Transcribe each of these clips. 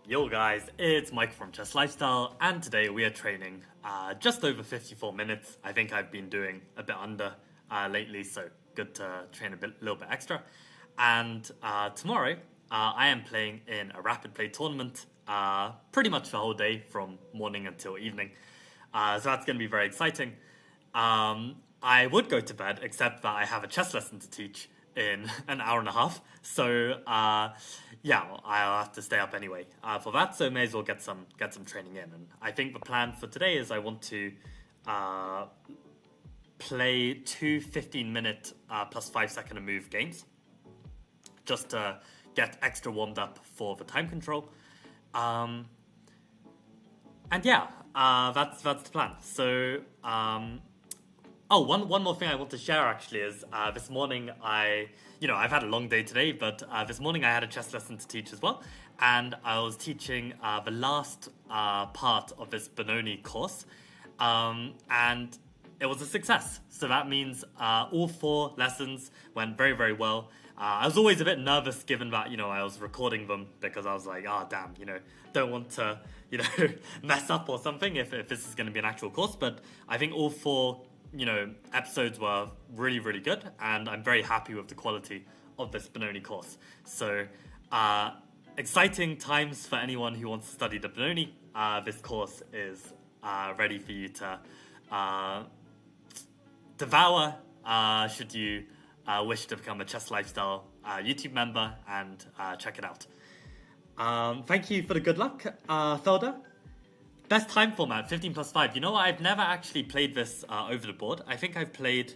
Yo guys, it's Mike from Chess Lifestyle, and today we are training just over 54 minutes. I think I've been doing a bit under lately, so good to train little bit extra. And tomorrow, I am playing in a rapid play tournament, pretty much the whole day from morning until evening. So that's going to be very exciting. I would go to bed, except that I have a chess lesson to teach in an hour and a half. So yeah, I'll have to stay up anyway for that. So may as well get some training in. And I think the plan for today is I want to play two 15-minute plus 5-second move games, just to get extra warmed up for the time control. And yeah, that's the plan. So one more thing I want to share actually is this morning I've had a long day today, but this morning I had a chess lesson to teach as well, and I was teaching the last part of this Benoni course, and it was a success. So that means all 4 lessons went very, very well. I was always a bit nervous given that, I was recording them because I was like, damn, don't want to, mess up or something if this is going to be an actual course. But I think all 4 episodes were really, really good, and I'm very happy with the quality of this Benoni course. So, exciting times for anyone who wants to study the Benoni. This course is ready for you to devour, should you wish to become a Chess Lifestyle YouTube member and check it out. Thank you for the good luck, Felder. Best time format, 15 plus 5. You know what? I've never actually played this over the board. I think I've played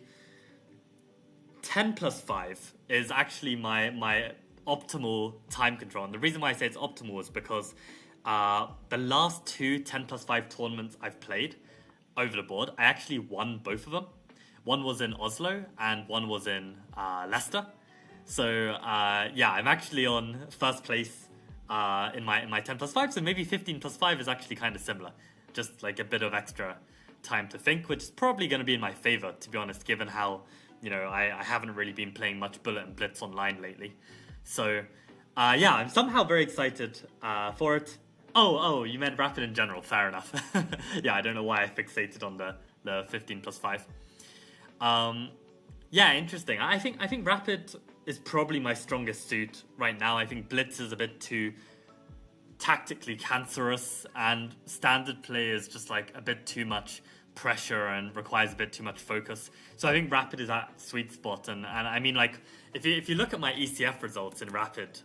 10 plus 5 is actually my optimal time control. And the reason why I say it's optimal is because the last 2 10 plus 5 tournaments I've played over the board, I actually won both of them. One was in Oslo and one was in Leicester. So yeah, I'm actually on first place in my 10 plus 5, so maybe 15 plus 5 is actually kind of similar. Just like a bit of extra time to think, which is probably going to be in my favor, to be honest, given how, I haven't really been playing much Bullet and Blitz online lately. So, yeah, I'm somehow very excited for it. Oh, you meant Rapid in general, fair enough. Yeah, I don't know why I fixated on the 15 plus 5. Yeah, interesting. I think Rapid is probably my strongest suit right now. I think Blitz is a bit too tactically cancerous, and standard play is just like a bit too much pressure and requires a bit too much focus. So I think Rapid is that sweet spot. And I mean, like, if you look at my ECF results in Rapid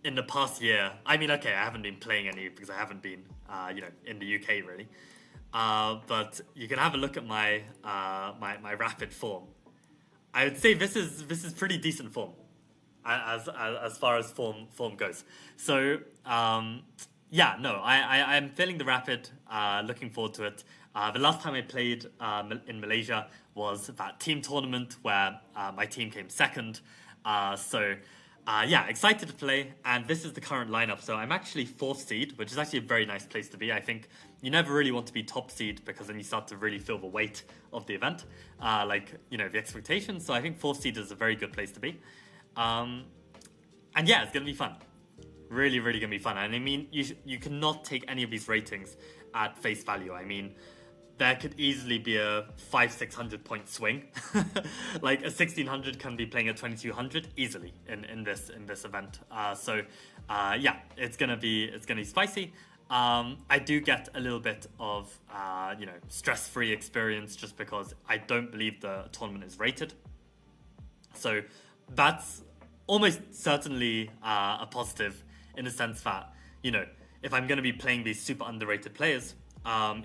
in the past year, I mean, okay, I haven't been playing any because I haven't been, in the UK really. But you can have a look at my my Rapid form. I would say this is pretty decent form, as far as form goes. So yeah, no, I'm feeling the Rapid. Looking forward to it. The last time I played in Malaysia was that team tournament where my team came second. So yeah, excited to play, and this is the current lineup. So I'm actually 4th seed, which is actually a very nice place to be. I think you never really want to be top seed because then you start to really feel the weight of the event, the expectations. So I think 4th seed is a very good place to be. And yeah, it's going to be fun. Really, really going to be fun. And I mean, you cannot take any of these ratings at face value. I mean, there could easily be a 500-600 point swing. Like a 1600 can be playing a 2200 easily in this event. So yeah, it's gonna be spicy. I do get a little bit of stress-free experience just because I don't believe the tournament is rated. So that's almost certainly a positive in the sense that if I'm going to be playing these super underrated players,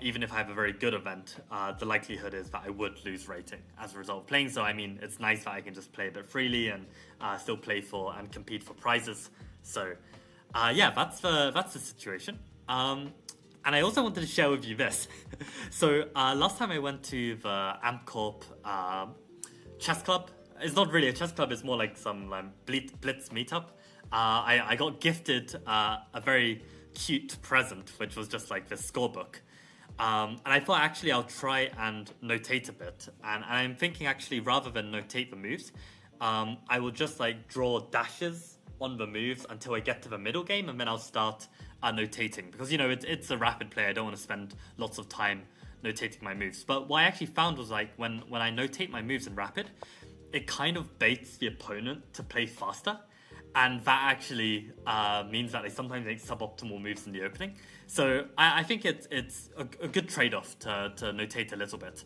even if I have a very good event, the likelihood is that I would lose rating as a result of playing. So, I mean, it's nice that I can just play a bit freely and still play for and compete for prizes. So, yeah, that's the situation. And I also wanted to share with you this. So, last time I went to the AmpCorp chess club. It's not really a chess club. It's more like some Blitz meetup. I got gifted a very cute present, which was just like this scorebook. And I thought actually I'll try and notate a bit. And I'm thinking actually rather than notate the moves, I will just like draw dashes on the moves until I get to the middle game, and then I'll start notating. Because, you know, it's a rapid play. I don't want to spend lots of time notating my moves. But what I actually found was, like, when I notate my moves in rapid, it kind of baits the opponent to play faster. And that actually means that they sometimes make suboptimal moves in the opening. So I think it's a good trade-off to notate a little bit.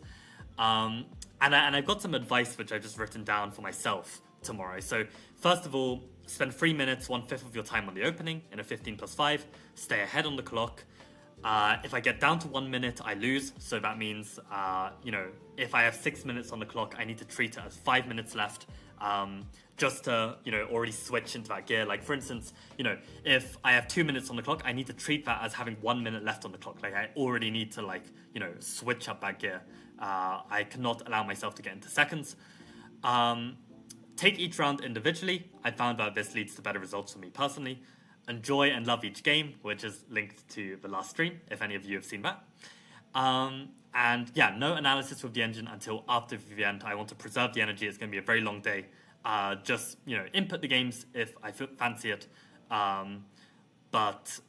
And I've got some advice which I've just written down for myself tomorrow. So first of all, spend 3 minutes, 1/5 of your time on the opening in a 15+5. Stay ahead on the clock. If I get down to 1 minute, I lose. So that means, you know, if I have 6 minutes on the clock, I need to treat it as 5 minutes left. Just to, you know, already switch into that gear. Like, for instance, you know, if I have 2 minutes on the clock, I need to treat that as having 1 minute left on the clock. Like, I already need to, like, you know, switch up that gear. I cannot allow myself to get into seconds. Take each round individually. I found that this leads to better results for me personally. Enjoy and love each game, which is linked to the last stream, if any of you have seen that. And yeah, no analysis with the engine until after the end. I want to preserve the energy. It's going to be a very long day. Just, you know, input the games if I fancy it. But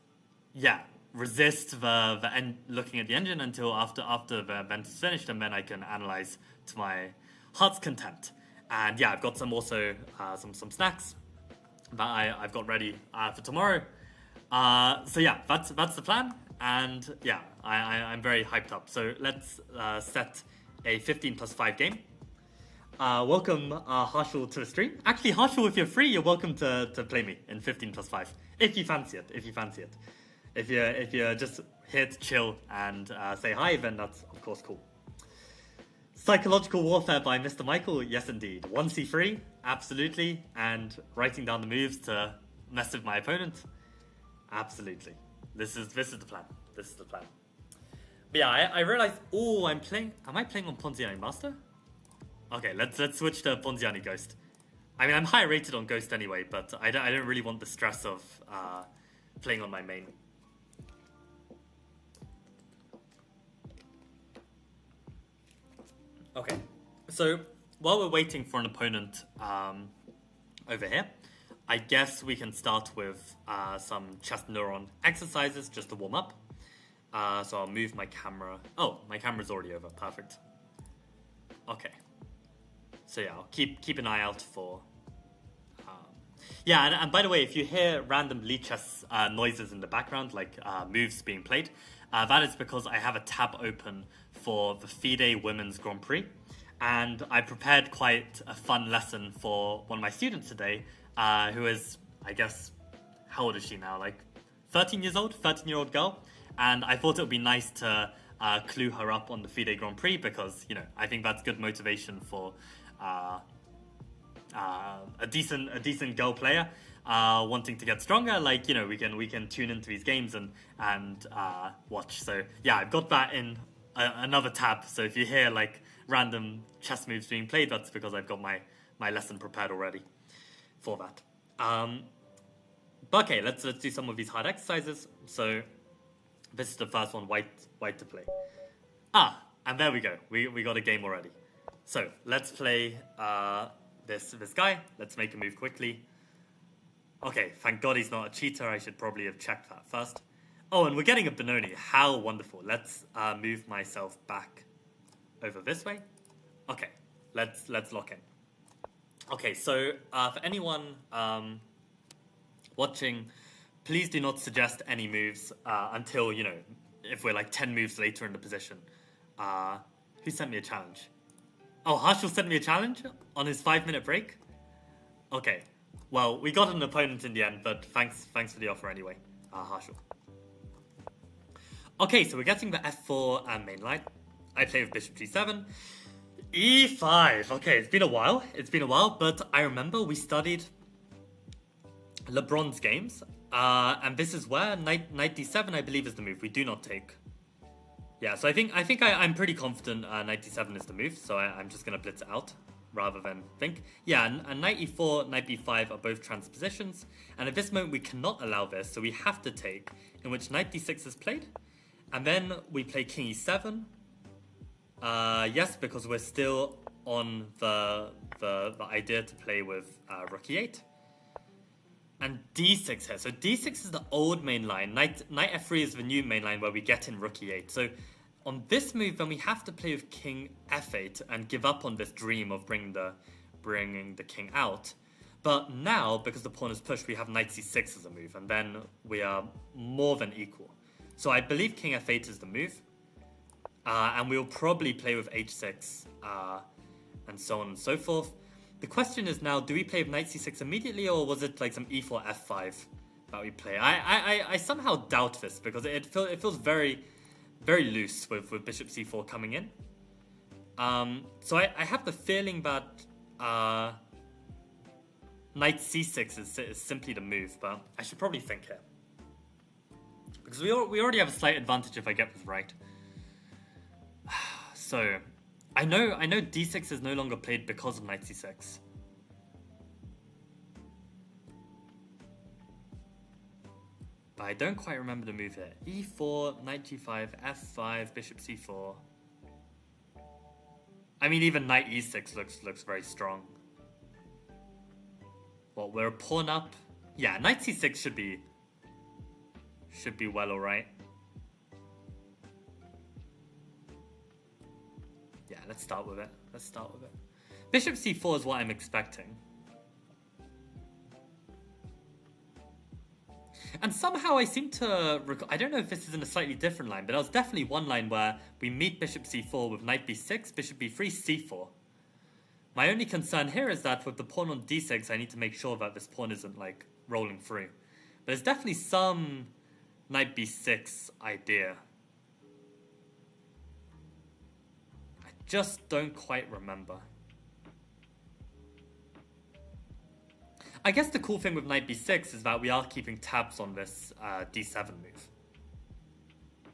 yeah, resist the looking at the engine until after the event is finished, and then I can analyze to my heart's content. And yeah, I've got some some snacks that I've got ready for tomorrow. So yeah, that's the plan. And yeah, I'm very hyped up. So let's set a 15+5 game. Welcome Harshal to the stream. Actually, Harshal, if you're free, you're welcome to play me in 15+5 if you fancy it. If you're just here to chill and say hi, then that's of course cool. Psychological Warfare by Mr. Michael, yes indeed. 1c3, absolutely, and writing down the moves to mess with my opponent, absolutely. This is the plan. This is the plan. But yeah, I realized. Oh, am I playing on Ponziani Master? Okay, let's switch to Ponziani Ghost. I mean, I'm higher rated on Ghost anyway, but I don't really want the stress of playing on my main. Okay, so while we're waiting for an opponent over here, I guess we can start with some chest neuron exercises just to warm up. So I'll move my camera. Oh, my camera's already over. Perfect. Okay. So yeah, I'll keep an eye out for... Yeah, and by the way, if you hear random Lichess noises in the background, like moves being played, that is because I have a tab open for the FIDE Women's Grand Prix. And I prepared quite a fun lesson for one of my students today, who is, I guess, how old is she now? Like 13 years old, 13-year-old girl. And I thought it would be nice to clue her up on the FIDE Grand Prix because, you know, I think that's good motivation for a decent girl player wanting to get stronger. Like, you know, we can tune into these games and watch. So yeah, I've got that in another tab. So if you hear like random chess moves being played, that's because I've got my lesson prepared already for that. But okay, let's do some of these hard exercises. So this is the first one, white to play. And there we go. We got a game already. So let's play this guy. Let's make a move quickly. Okay, thank God he's not a cheater. I should probably have checked that first. Oh, and we're getting a Benoni. How wonderful. Let's move myself back over this way. Okay, let's lock in. Okay, so for anyone watching, please do not suggest any moves until, you know, if we're like 10 moves later in the position. Who sent me a challenge? Oh, Harshal sent me a challenge on his 5-minute break? Okay. Well, we got an opponent in the end, but thanks for the offer anyway, Harshal. Okay, so we're getting the f4 main line. I play with bishop g7. e5. Okay, it's been a while, but I remember we studied LeBron's games, and this is where knight d7, I believe, is the move. We do not take. Yeah, so I think I'm pretty confident knight d7 is the move, so I'm just going to blitz it out rather than think. Yeah, and knight e4, knight b5 are both transpositions, and at this moment we cannot allow this, so we have to take, in which knight d6 is played, and then we play king e7. Yes, because we're still on the idea to play with rook e8. And d6 here. So d6 is the old main line. Knight f3 is the new main line where we get in rook e8. So on this move, then we have to play with king f8 and give up on this dream of bringing the king out. But now, because the pawn is pushed, we have knight c6 as a move, and then we are more than equal. So I believe king f8 is the move, and we'll probably play with h6, and so on and so forth. The question is now, do we play with knight c6 immediately, or was it like some e4, f5 that we play? I somehow doubt this, because it feels very, very loose with bishop c4 coming in. So I have the feeling that knight c6 is simply the move, but I should probably think here. Because we already have a slight advantage if I get this right. So I know d6 is no longer played because of knight c6. But I don't quite remember the move here. e4, knight g5, f5, bishop c4. I mean, even knight e6 looks very strong. Well, we're a pawn up. Yeah, knight c6 should be well alright. Yeah, let's start with it. Bishop c4 is what I'm expecting. And somehow I seem to... I don't know if this is in a slightly different line, but there was definitely one line where we meet bishop c4 with knight b6, bishop b3, c4. My only concern here is that with the pawn on d6, I need to make sure that this pawn isn't, like, rolling through. But there's definitely some knight b6 idea. I just don't quite remember. I guess the cool thing with knight b6 is that we are keeping tabs on this d7 move.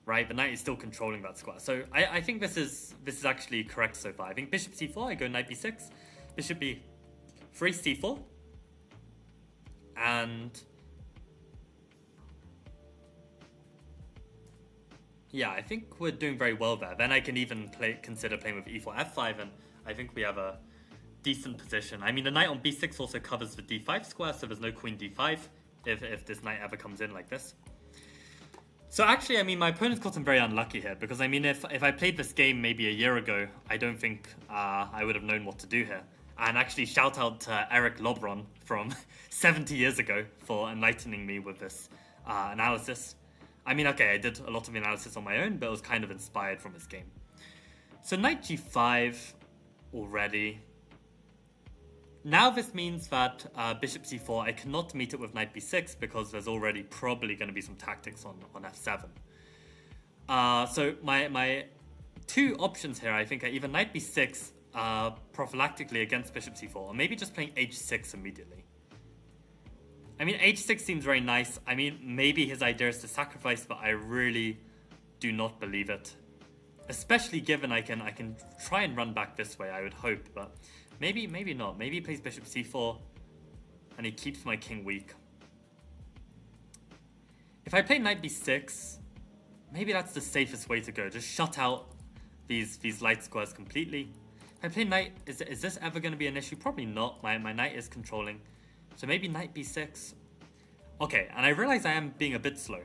Right, the knight is still controlling that square. So I think this is actually correct so far. I think bishop c4, I go knight b6, bishop b3, c4, and yeah, I think we're doing very well there. Then I can even consider playing with e4, f5, and I think we have a decent position. I mean, the knight on b6 also covers the d5 square, so there's no queen d5 if this knight ever comes in like this. So actually, I mean, my opponent's gotten very unlucky here, because I mean, if I played this game maybe a year ago, I don't think I would have known what to do here. And actually, shout out to Eric Lobron from 70 years ago for enlightening me with this analysis. I mean, okay, I did a lot of the analysis on my own, but it was kind of inspired from his game. So knight g5 already. Now this means that bishop c4, I cannot meet it with knight b6 because there's already probably going to be some tactics on f7. So my two options here, I think, are either knight b6 prophylactically against bishop c4, or maybe just playing h6 immediately. I mean, h6 seems very nice. I mean, maybe his idea is to sacrifice, but I really do not believe it. Especially given I can try and run back this way, I would hope, but... Maybe not. Maybe he plays bishop c4 and he keeps my king weak. If I play knight b6, maybe that's the safest way to go. Just shut out these light squares completely. If I play knight, is this ever going to be an issue? Probably not. My knight is controlling. So maybe knight b6. Okay, and I realize I am being a bit slow.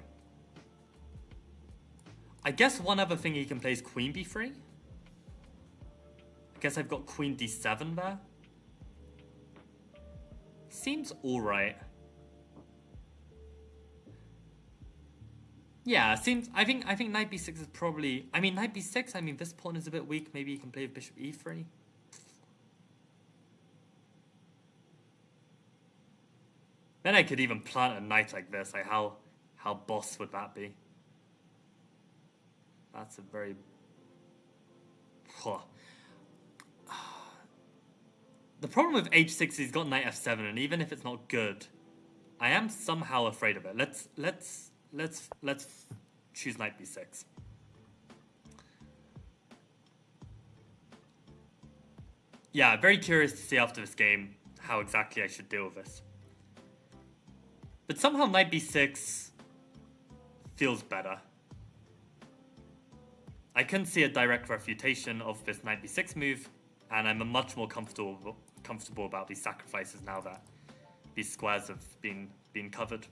I guess one other thing he can play is queen b3. I guess I've got queen d7 there. Seems alright. Yeah, seems... I think knight b6 is probably... I mean, knight b6, I mean, this pawn is a bit weak. Maybe you can play with bishop e3. Then I could even plant a knight like this. Like, how boss would that be? That's a very... The problem with h6 is he's got knight f7, and even if it's not good, I am somehow afraid of it. Let's choose knight b6. Yeah, very curious to see after this game how exactly I should deal with this. But somehow knight b6 feels better. I couldn't see a direct refutation of this knight b6 move, and I'm much more comfortable about these sacrifices now that these squares have been being covered.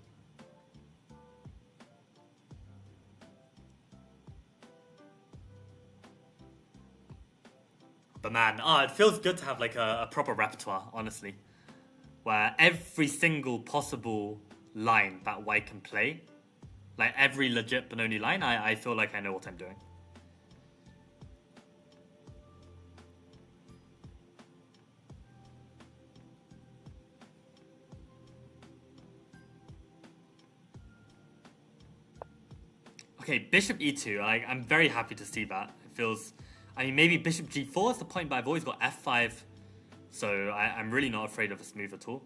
But man, it feels good to have like a proper repertoire, honestly, where every single possible line that white can play, like every legit Benoni line, I feel like I know what I'm doing. Okay, bishop e2. I'm very happy to see that. It feels... I mean, maybe bishop g4 is the point, but I've always got f5. So I'm really not afraid of this move at all.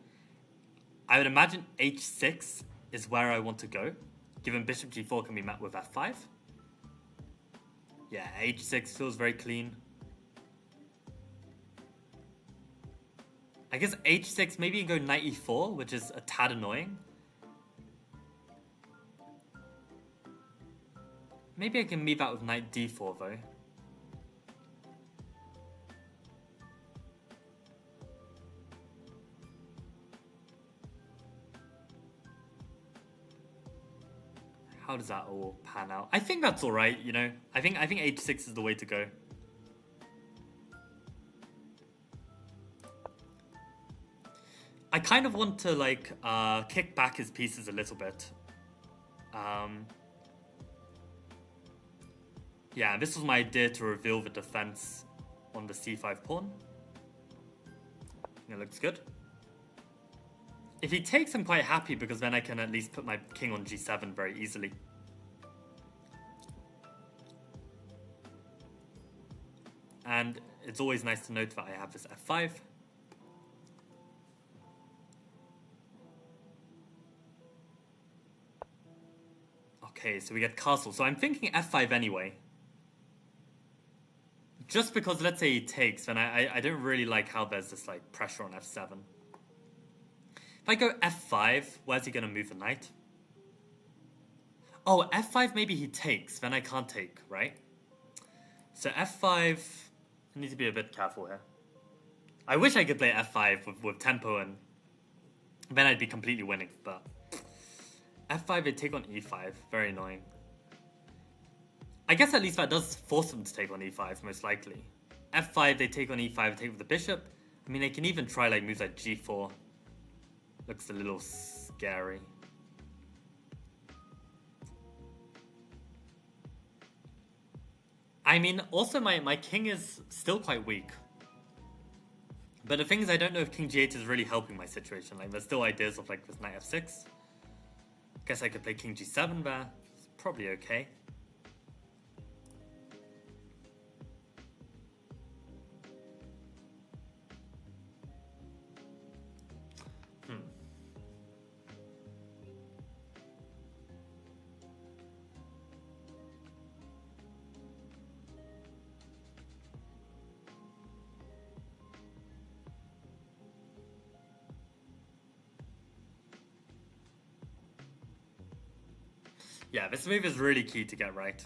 I would imagine h6 is where I want to go, given bishop g4 can be met with f5. Yeah, h6 feels very clean. I guess h6, maybe you go knight e4, which is a tad annoying. Maybe I can move out with knight d4 though. How does that all pan out? I think that's alright, you know. I think h6 is the way to go. I kind of want to like kick back his pieces a little bit. Yeah, this was my idea to reveal the defense on the c5 pawn. It looks good. If he takes, I'm quite happy because then I can at least put my king on g7 very easily. And it's always nice to note that I have this f5. Okay, so we get castle. So I'm thinking f5 anyway. Just because, let's say he takes, then I don't really like how there's this like pressure on f7. If I go f5, where's he going to move the knight? Oh, f5 maybe he takes, then I can't take, right? So f5, I need to be a bit careful here. I wish I could play f5 with tempo and then I'd be completely winning, but f5 they take on e5, very annoying. I guess at least that does force them to take on e5, most likely. f5, they take on e5, take with the bishop. I mean, they can even try like moves like g4. Looks a little scary. I mean, also my king is still quite weak. But the thing is, I don't know if king g8 is really helping my situation. Like, there's still ideas of like this knight f6. Guess I could play king g7 there. It's probably okay. Yeah, this move is really key to get right.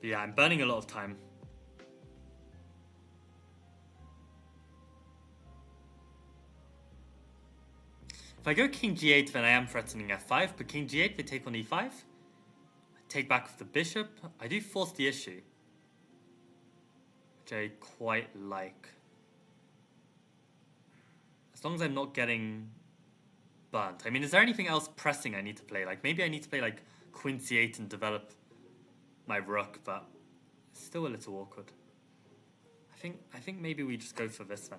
But yeah, I'm burning a lot of time. If I go king g8, then I am threatening f5, but king g8, they take on e5. I take back with the bishop. I do force the issue, which I quite like. As long as I'm not getting burnt. I mean, is there anything else pressing I need to play? Like, maybe I need to play like queen c8 and develop my rook, but it's still a little awkward. I think maybe we just go for this then.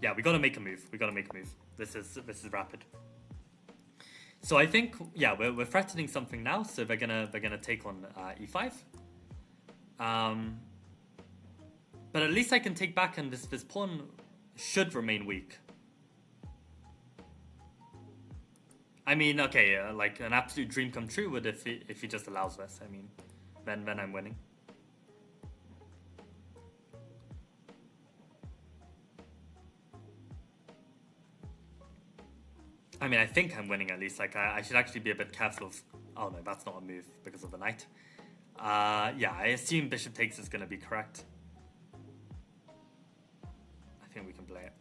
Yeah, we gotta make a move. We gotta make a move. This is rapid. So I think, yeah, we're threatening something now, so they're gonna take on e5. But at least I can take back, and this pawn should remain weak. I mean, okay, like an absolute dream come true would if he just allows this. I mean, then I'm winning. I mean, I think I'm winning at least. Like, I should actually be a bit careful of... Oh, no, that's not a move because of the knight. Yeah, I assume bishop takes is going to be correct. I think we can play it.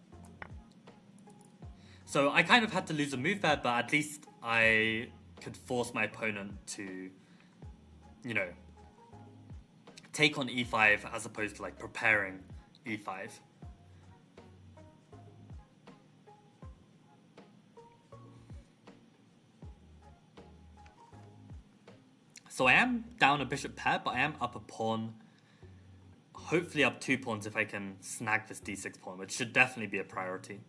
So I kind of had to lose a move there, but at least I could force my opponent to, you know, take on e5 as opposed to, like, preparing e5. So I am down a bishop pair, but I am up a pawn. Hopefully up 2 pawns if I can snag this d6 pawn, which should definitely be a priority.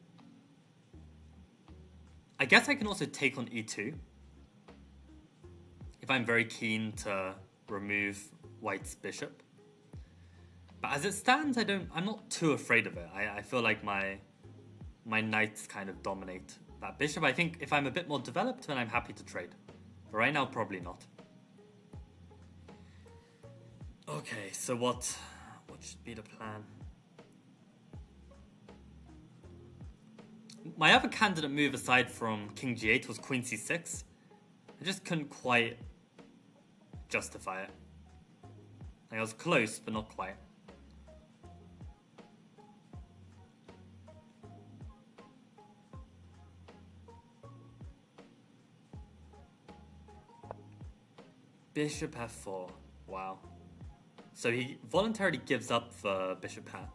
I guess I can also take on e2 if I'm very keen to remove white's bishop. But as it stands, I'm not too afraid of it. I feel like my knights kind of dominate that bishop. I think if I'm a bit more developed, then I'm happy to trade. But right now, probably not. Okay, so what should be the plan? My other candidate move aside from king g8 was queen c6. I just couldn't quite justify it. Like, I was close, but not quite. Bishop f4. Wow. So he voluntarily gives up the bishop pair.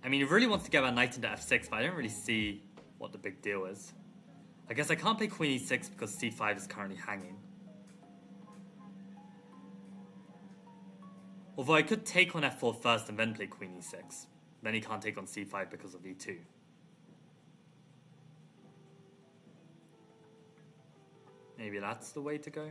I mean, he really wants to get that knight into f6, but I don't really see what the big deal is. I guess I can't play queen e6 because c5 is currently hanging. Although I could take on f4 first and then play queen e6. Then he can't take on c5 because of e2. Maybe that's the way to go.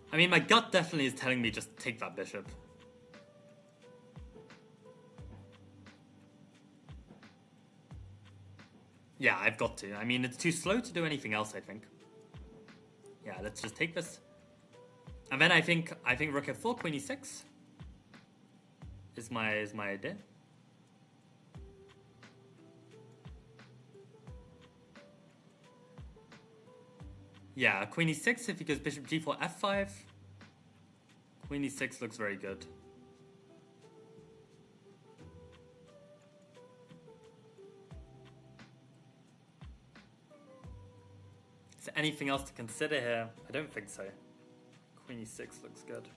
I mean, my gut definitely is telling me just take that bishop. Yeah, I've got to. I mean, it's too slow to do anything else, I think. Yeah, let's just take this. And then I think rook f4, queen e6 is my idea. Yeah, queen e6 if he goes bishop g4, f5. Queen e6 looks very good. Is there anything else to consider here? I don't think so. Queen e6 looks good.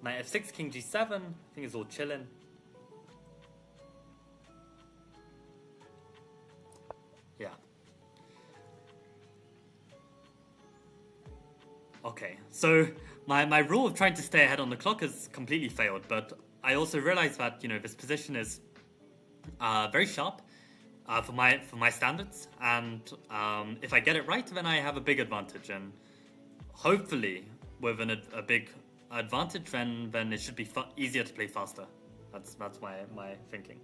Knight f6, king g7. I think it's all chilling. Yeah. Okay, so my rule of trying to stay ahead on the clock has completely failed, but I also realized that, you know, this position is very sharp for my standards, and if I get it right, then I have a big advantage, and hopefully with a big advantage, then it should be easier to play faster. That's my thinking.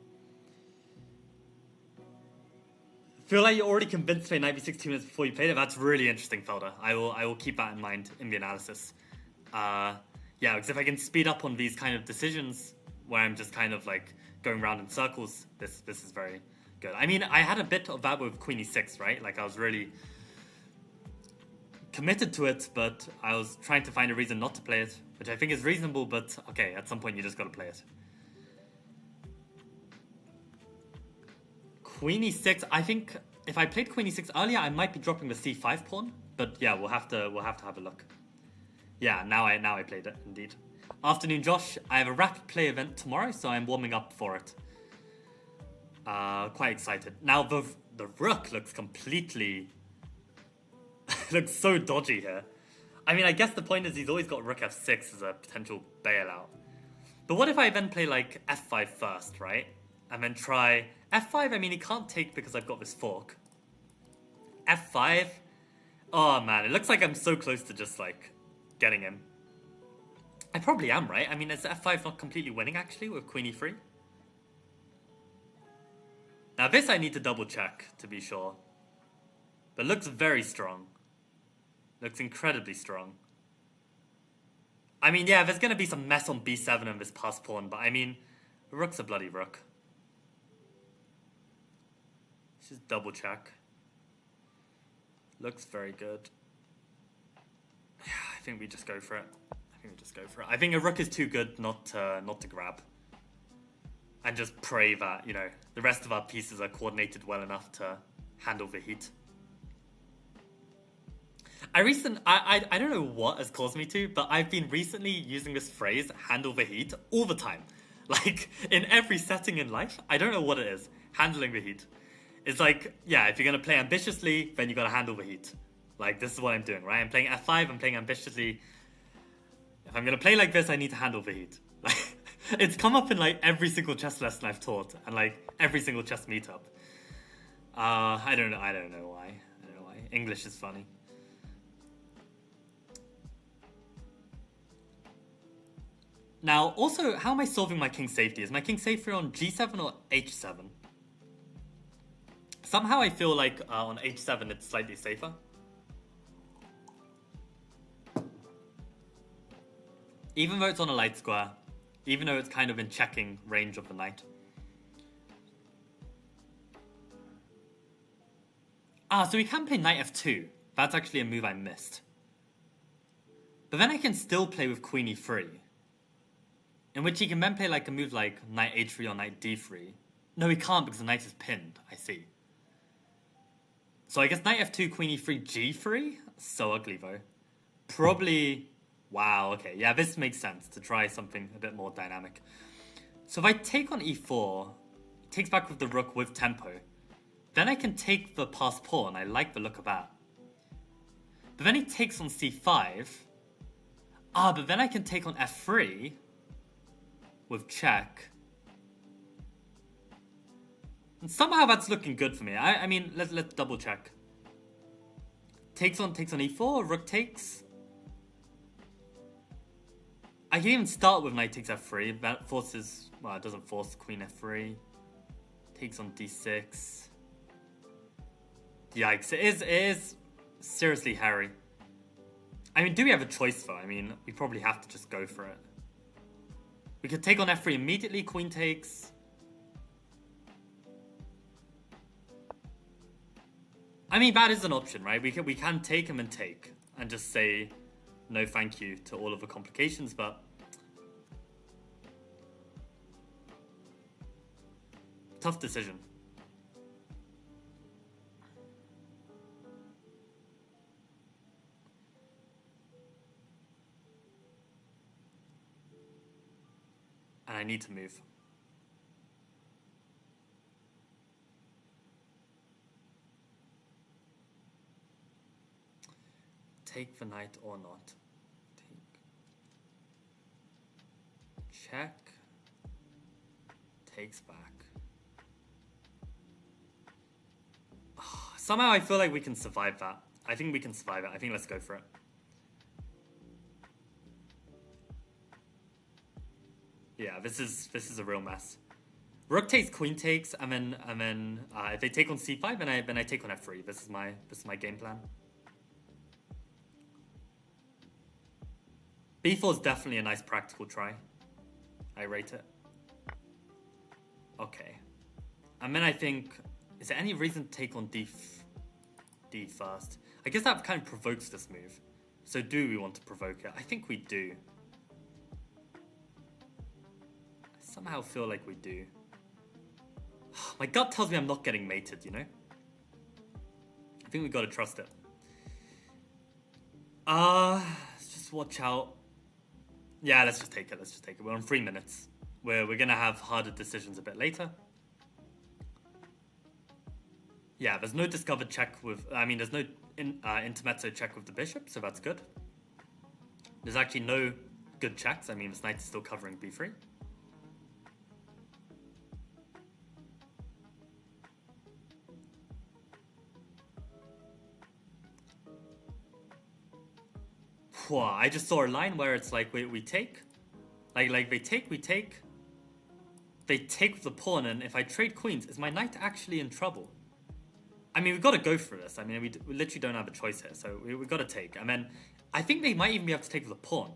Feel like you're already convinced to play knight b6 2 minutes before you played it. That's really interesting, Felder. I will keep that in mind in the analysis. Yeah, because if I can speed up on these kind of decisions where I'm just kind of like going around in circles, this is very good. I mean, I had a bit of that with queen e6, right? Like, I was really committed to it, but I was trying to find a reason not to play it, which I think is reasonable, but okay, at some point you just gotta play it. Queen e6. I think if I played queen e6 earlier, I might be dropping the c5 pawn. But yeah, we'll have to have a look. Yeah, now I played it indeed. Afternoon, Josh. I have a rapid play event tomorrow, so I'm warming up for it. Quite excited. Now the rook looks completely looks so dodgy here. I mean, I guess the point is he's always got rook f6 as a potential bailout. But what if I then play like f5 first, right? And then try f5. I mean, he can't take because I've got this fork. f5. Oh man, it looks like I'm so close to just like getting him. I probably am, right? I mean, is f5 not completely winning actually with queen e3? Now this I need to double check to be sure. But looks very strong. Looks incredibly strong. I mean, yeah, there's going to be some mess on b7 and this pass pawn, but I mean, rook's a bloody rook. Let's just double check. Looks very good. Yeah, I think we just go for it. I think a rook is too good not to grab. And just pray that, you know, the rest of our pieces are coordinated well enough to handle the heat. I don't know what has caused me to, but I've been recently using this phrase, handle the heat, all the time. Like, in every setting in life. I don't know what it is. Handling the heat. It's like, yeah, if you're going to play ambitiously, then you got to handle the heat. Like, this is what I'm doing, right? I'm playing f5, I'm playing ambitiously. If I'm going to play like this, I need to handle the heat. Like, it's come up in, like, every single chess lesson I've taught, and, like, every single chess meetup. I don't know why. English is funny. Now, also, how am I solving my king safety? Is my king safer on g7 or h7? Somehow I feel like on h7 it's slightly safer. Even though it's on a light square, even though it's kind of in checking range of the knight. So we can play knight f2. That's actually a move I missed. But then I can still play with queen e3. In which he can then play like a move like knight a3 or knight d3. No, he can't because the knight is pinned. I see. So I guess knight f2, queen e3, g3? So ugly though. Probably... Wow, okay. Yeah, this makes sense to try something a bit more dynamic. So if I take on e4, it takes back with the rook with tempo. Then I can take the pass pawn. I like the look of that. But then he takes on c5. But then I can take on f3 with check. And somehow that's looking good for me. I mean, let's double check. Takes on e4, rook takes. I can even start with knight takes f3. That forces, well, it doesn't force queen f3. Takes on d6. Yikes, it is seriously hairy. I mean, do we have a choice though? I mean, we probably have to just go for it. We could take on f3 immediately, queen takes. I mean, that is an option, right? We can take him and take. And just say no thank you to all of the complications, but... Tough decision. And I need to move. Take the knight or not. Take. Check. Takes back. Somehow I feel like we can survive that. I think we can survive it. I think let's go for it. Yeah, this is a real mess. Rook takes, queen takes, and then if they take on c5, then I take on f3. This is my game plan. b4 is definitely a nice practical try. I rate it. Okay, and then I think, is there any reason to take on d first? I guess that kind of provokes this move. So do we want to provoke it? I think we do. I somehow feel like we do. My gut tells me I'm not getting mated, you know? I think we gotta trust it. Let's just watch out. Yeah, let's just take it. We're on 3 minutes. We're gonna have harder decisions a bit later. Yeah, there's no discovered check with... I mean, there's no intermezzo check with the bishop, so that's good. There's actually no good checks. I mean, this knight is still covering b3. I just saw a line where it's like we take, like they take, we take, they take with the pawn, and if I trade queens, is my knight actually in trouble? I mean, we've got to go for this. I mean, we literally don't have a choice here, so we've got to take. And then I think they might even be able to take with the pawn.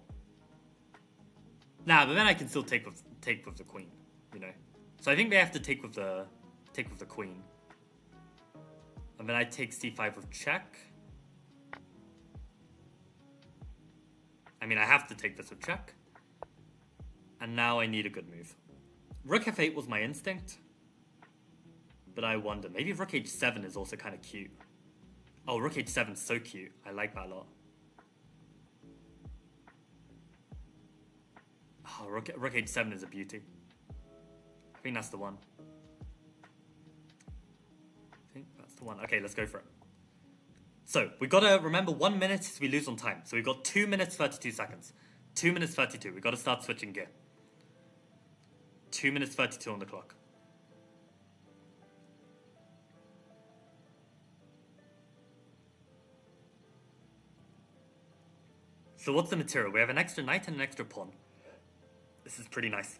Nah, but then I can still take with the queen, you know. So I think they have to take with the queen, and then I take c5 with check. I mean, I have to take this with check. And now I need a good move. Rook f8 was my instinct. But I wonder, maybe rook h7 is also kind of cute. Oh, rook h7 is so cute. I like that a lot. Oh, rook h7 is a beauty. I think that's the one. Okay, let's go for it. So, we've got to remember 1 minute is we lose on time. So we've got 2 minutes 32 seconds. 2 minutes 32. We've got to start switching gear. 2 minutes 32 on the clock. So what's the material? We have an extra knight and an extra pawn. This is pretty nice.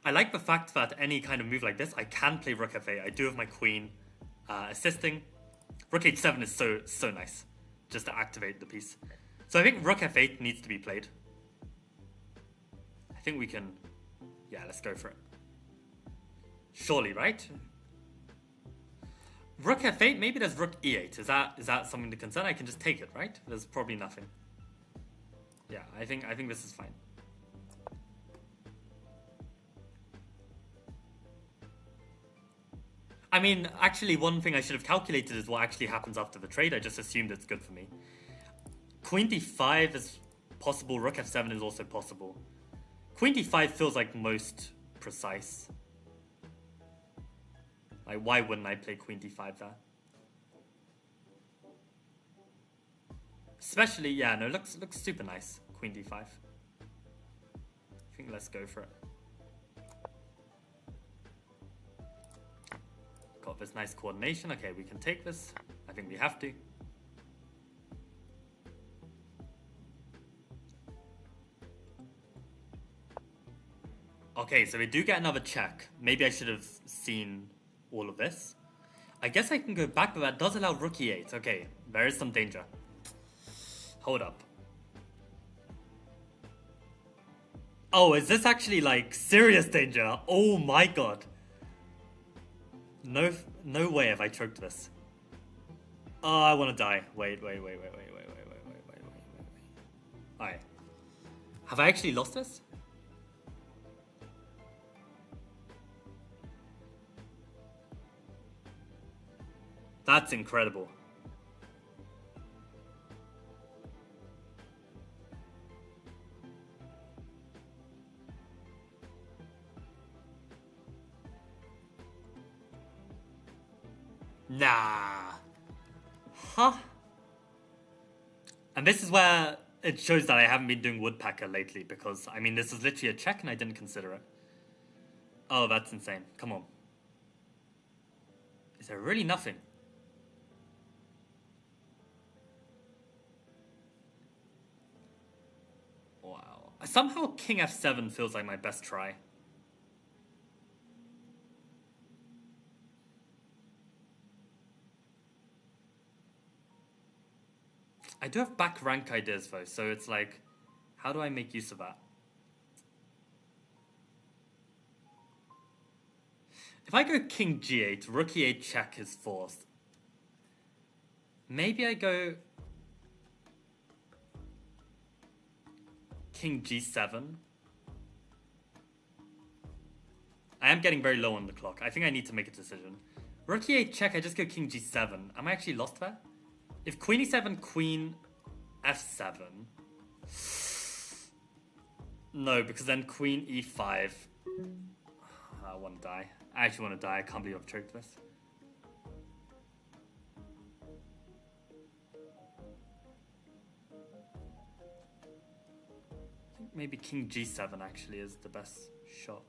I like the fact that any kind of move like this, I can play rook f8. I do have my queen assisting. Rook h7 is so nice, just to activate the piece. So I think rook f8 needs to be played. I think we can... Yeah, let's go for it. Surely, right? Rook f8, maybe there's rook e8. Is that something to concern? I can just take it, right? There's probably nothing. Yeah, I think this is fine. I mean, actually, one thing I should have calculated is what actually happens after the trade. I just assumed it's good for me. Queen d5 is possible. Rook f7 is also possible. Queen d5 feels like most precise. Like, why wouldn't I play queen d5 there? Especially, yeah, no, looks super nice. Queen d5. I think let's go for it. Got this nice coordination. Okay, we can take this. I think we have to. Okay, so we do get another check. Maybe I should have seen all of this. I guess I can go back, but that does allow rook e8. Okay, there is some danger. Hold up. Oh, is this actually like serious danger? Oh my god. No way have I choked this. Oh, I want to die. Wait. Alright. Have I actually lost this? That's incredible. Nah. Huh? And this is where it shows that I haven't been doing woodpecker lately, because, I mean, this is literally a check and I didn't consider it. Oh, that's insane. Come on. Is there really nothing? Wow. Somehow king f7 feels like my best try. I do have back rank ideas though, so it's like, how do I make use of that? If I go king g8, rook e8 check is forced. Maybe I go king g7. I am getting very low on the clock. I think I need to make a decision. Rook e8 check, I just go king g7. Am I actually lost there? If queen e7, queen f7. No, because then queen e5. I want to die. I actually want to die. I can't believe I've choked this. maybe king g7 actually is the best shot.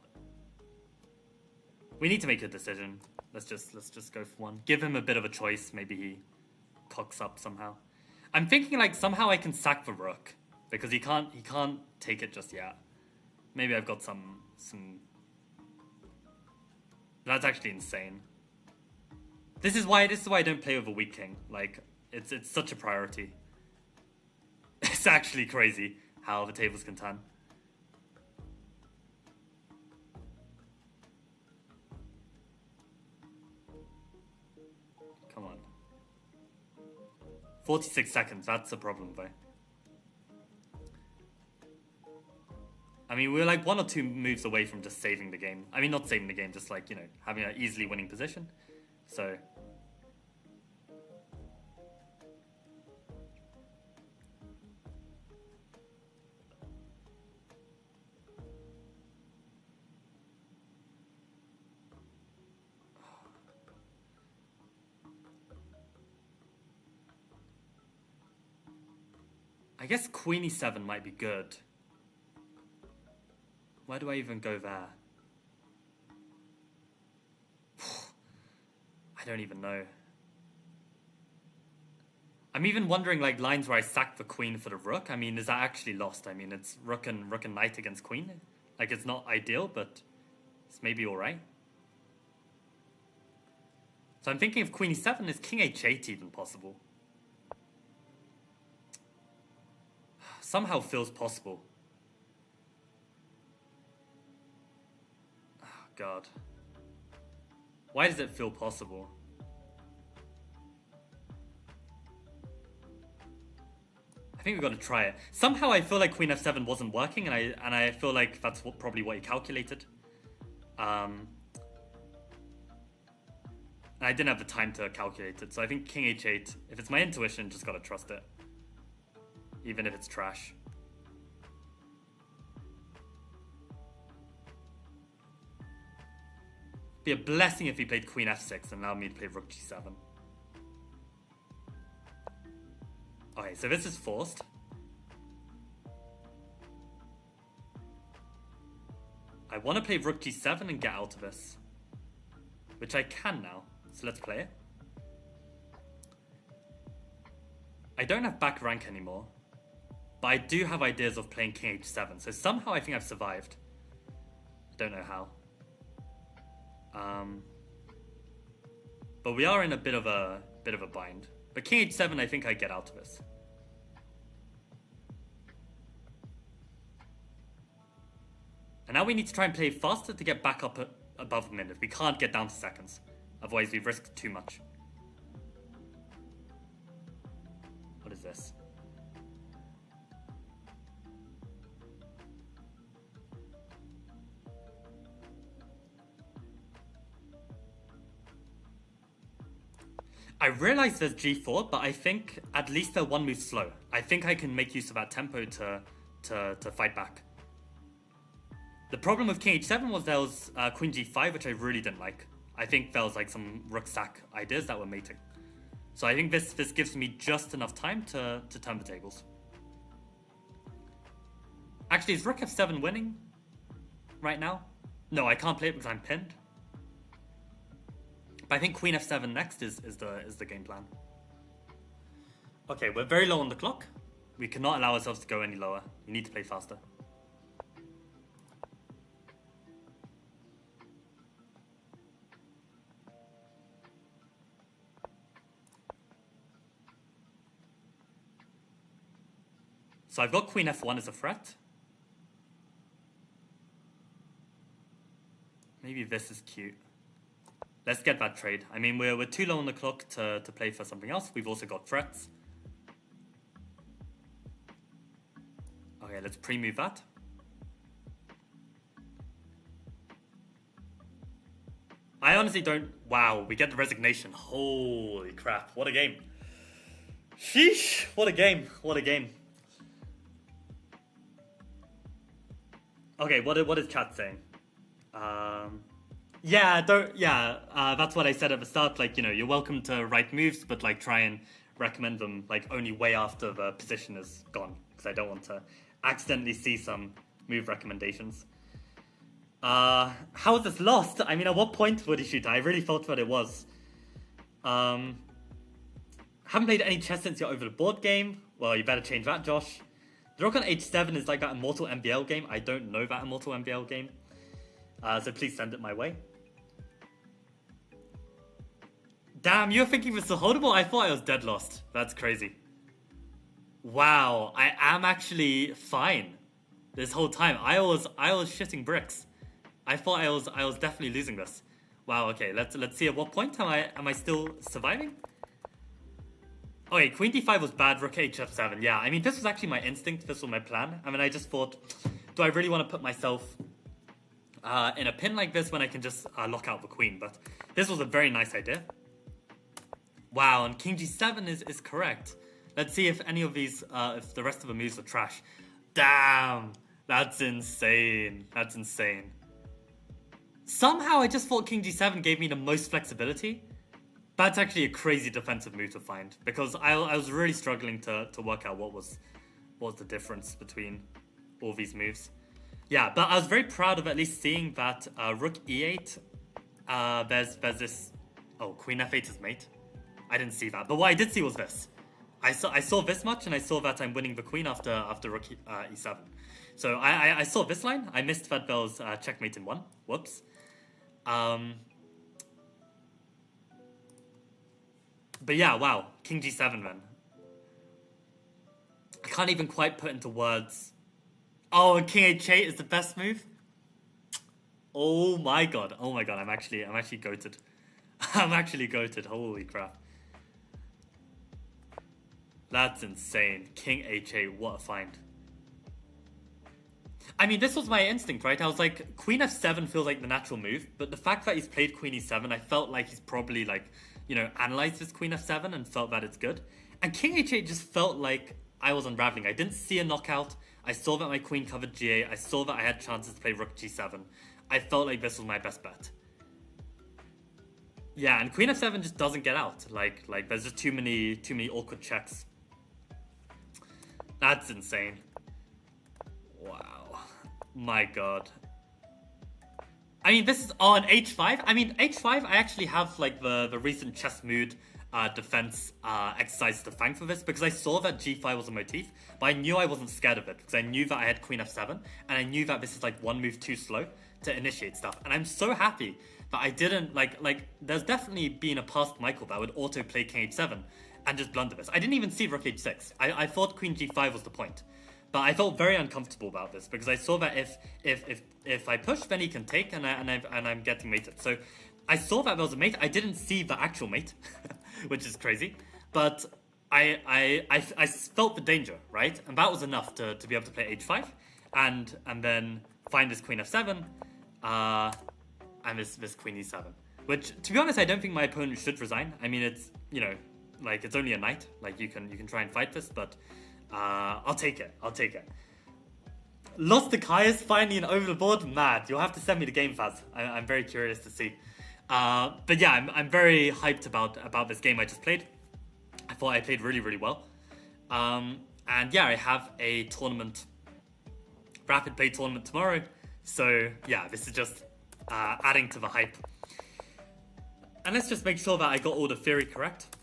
We need to make a decision. Let's just go for one. Give him a bit of a choice. Maybe he cocks up somehow. I'm thinking like somehow I can sack the rook because he can't take it just yet. Maybe I've got some. That's actually insane. This is why I don't play with a weak king. Like it's such a priority. It's actually crazy how the tables can turn. Come on. 46 seconds, that's a problem though. I mean, we're like 1 or 2 moves away from just saving the game. I mean, not saving the game, just like, you know, having an easily winning position. So... I guess queen e7 might be good. Where do I even go there? I don't even know. I'm even wondering like lines where I sack the queen for the rook. I mean, is that actually lost? I mean, it's rook and knight against queen. Like, it's not ideal, but it's maybe all right. So I'm thinking if queen e7, is king h8 even possible? Somehow feels possible. Oh, God. Why does it feel possible? I think we've got to try it. Somehow I feel like queen f7 wasn't working, and I feel like that's probably what he calculated. And I didn't have the time to calculate it, so I think king h8, if it's my intuition, just gotta trust it. Even if it's trash. Be a blessing if he played queen f6 and allowed me to play rook g7. Okay, so this is forced. I want to play rook g7 and get out of this. Which I can now, so let's play it. I don't have back rank anymore. But I do have ideas of playing king h7, so somehow I think I've survived. I don't know how. But we are in a bit of a bind. But king h7, I think I get out of this. And now we need to try and play faster to get back up above minutes. We can't get down to seconds. Otherwise, we risk too much. What is this? I realize there's g4, but I think at least they're one move slow. I think I can make use of that tempo to fight back. The problem with king h7 was there was queen g5, which I really didn't like. I think there was like some rook sack ideas that were mating. So I think this gives me just enough time to turn the tables. Actually, is rook f7 winning right now? No, I can't play it because I'm pinned. But I think queen f7 next is the game plan. Okay, we're very low on the clock. We cannot allow ourselves to go any lower. We need to play faster. So I've got queen f1 as a threat. Maybe this is cute. Let's get that trade. I mean, we're too low on the clock to play for something else. We've also got threats. Okay, let's pre-move that. I honestly don't... Wow, we get the resignation. Holy crap, what a game. Sheesh, what a game, what a game. Okay, what is chat saying? That's what I said at the start. Like, you know, you're welcome to write moves, but like try and recommend them like only way after the position is gone, because I don't want to accidentally see some move recommendations. How was this lost? I mean, at what point would he shoot? I really thought what it was. Haven't played any chess since you're over the board game. Well, you better change that, Josh. The Rook on H7 is like that Immortal MBL game. I don't know that Immortal MBL game. So please send it my way. Damn, you're thinking this is holdable? I thought I was dead lost. That's crazy. Wow, I am actually fine this whole time. I was shitting bricks. I thought I was definitely losing this. Wow, okay, let's see at what point am I still surviving? Okay, Queen D5 was bad, Rook H7. Yeah, I mean, this was actually my instinct. This was my plan. I mean, I just thought, do I really want to put myself in a pin like this when I can just lock out the queen? But this was a very nice idea. Wow, and King G7 is correct. Let's see if any of these, if the rest of the moves are trash. Damn, that's insane. That's insane. Somehow I just thought King G7 gave me the most flexibility. That's actually a crazy defensive move to find, because I was really struggling to work out what was the difference between all these moves. Yeah, but I was very proud of at least seeing that Rook E8, there's this... Oh, Queen F8 is mate. I didn't see that, but what I did see was this. I saw this much, and I saw that I'm winning the queen after Rook E7. So I saw this line. I missed that there was checkmate in 1. Whoops. But yeah, wow. King G7 then. I can't even quite put into words. Oh, and King H8 is the best move? Oh my god. Oh my god, I'm actually goated. I'm actually goated. Holy crap. That's insane. King H8, what a find. I mean, this was my instinct, right? I was like, Queen F7 feels like the natural move, but the fact that he's played Queen E7, I felt like he's probably like, you know, analyzed his Queen F7 and felt that it's good. And King H8 just felt like I was unraveling. I didn't see a knockout. I saw that my queen covered G8. I saw that I had chances to play Rook G7. I felt like this was my best bet. Yeah, and Queen F7 just doesn't get out. Like there's just too many awkward checks. That's insane. Wow. My god. I mean, this is on H5. I mean, H5, I actually have like the recent chess mood defense exercise to thank for this, because I saw that G5 was a motif, but I knew I wasn't scared of it because I knew that I had Queen F7, and I knew that this is like one move too slow to initiate stuff. And I'm so happy that I didn't like there's definitely been a past Michael that would auto play King H7 and just blunder this. I didn't even see Rook H6. I thought Queen G5 was the point. But I felt very uncomfortable about this because I saw that if I push, then he can take, and I'm getting mated. So I saw that there was a mate. I didn't see the actual mate, which is crazy. But I felt the danger, right? And that was enough to be able to play H5 and then find this Queen F7 and this Queen E7. Which, to be honest, I don't think my opponent should resign. I mean, it's, you know, like it's only a knight. Like you can try and fight this, but I'll take it. Lost to Caius finally and over the board? Mad. You'll have to send me the game, Faz. I'm very curious to see. But yeah, I'm very hyped about this game I just played. I thought I played really, really well. And yeah, I have a tournament, rapid play tournament tomorrow. So yeah, this is just adding to the hype. And let's just make sure that I got all the theory correct.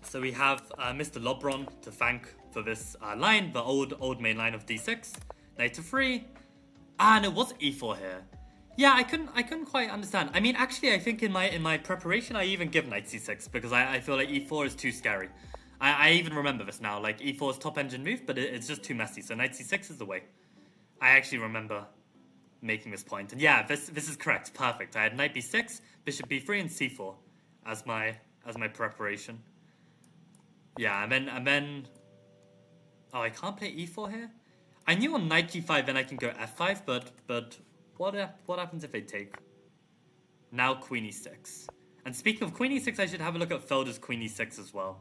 So we have Mr. Lobron to thank for this line, the old main line of d6, knight to 3, and it was e4 here. Yeah, I couldn't quite understand. I mean, actually, I think in my preparation, I even give knight c6 because I feel like e4 is too scary. I even remember this now, like e4 is top engine move, but it's just too messy. So knight c6 is the way. I actually remember making this point, and yeah, this is correct, perfect. I had knight b6, bishop b3, and c4 as my preparation. Yeah, and then oh, I can't play e4 here. I knew on knight g5 then I can go f5, but what happens if they take? Now queen e6. And speaking of queen e6, I should have a look at Felder's queen e6 as well.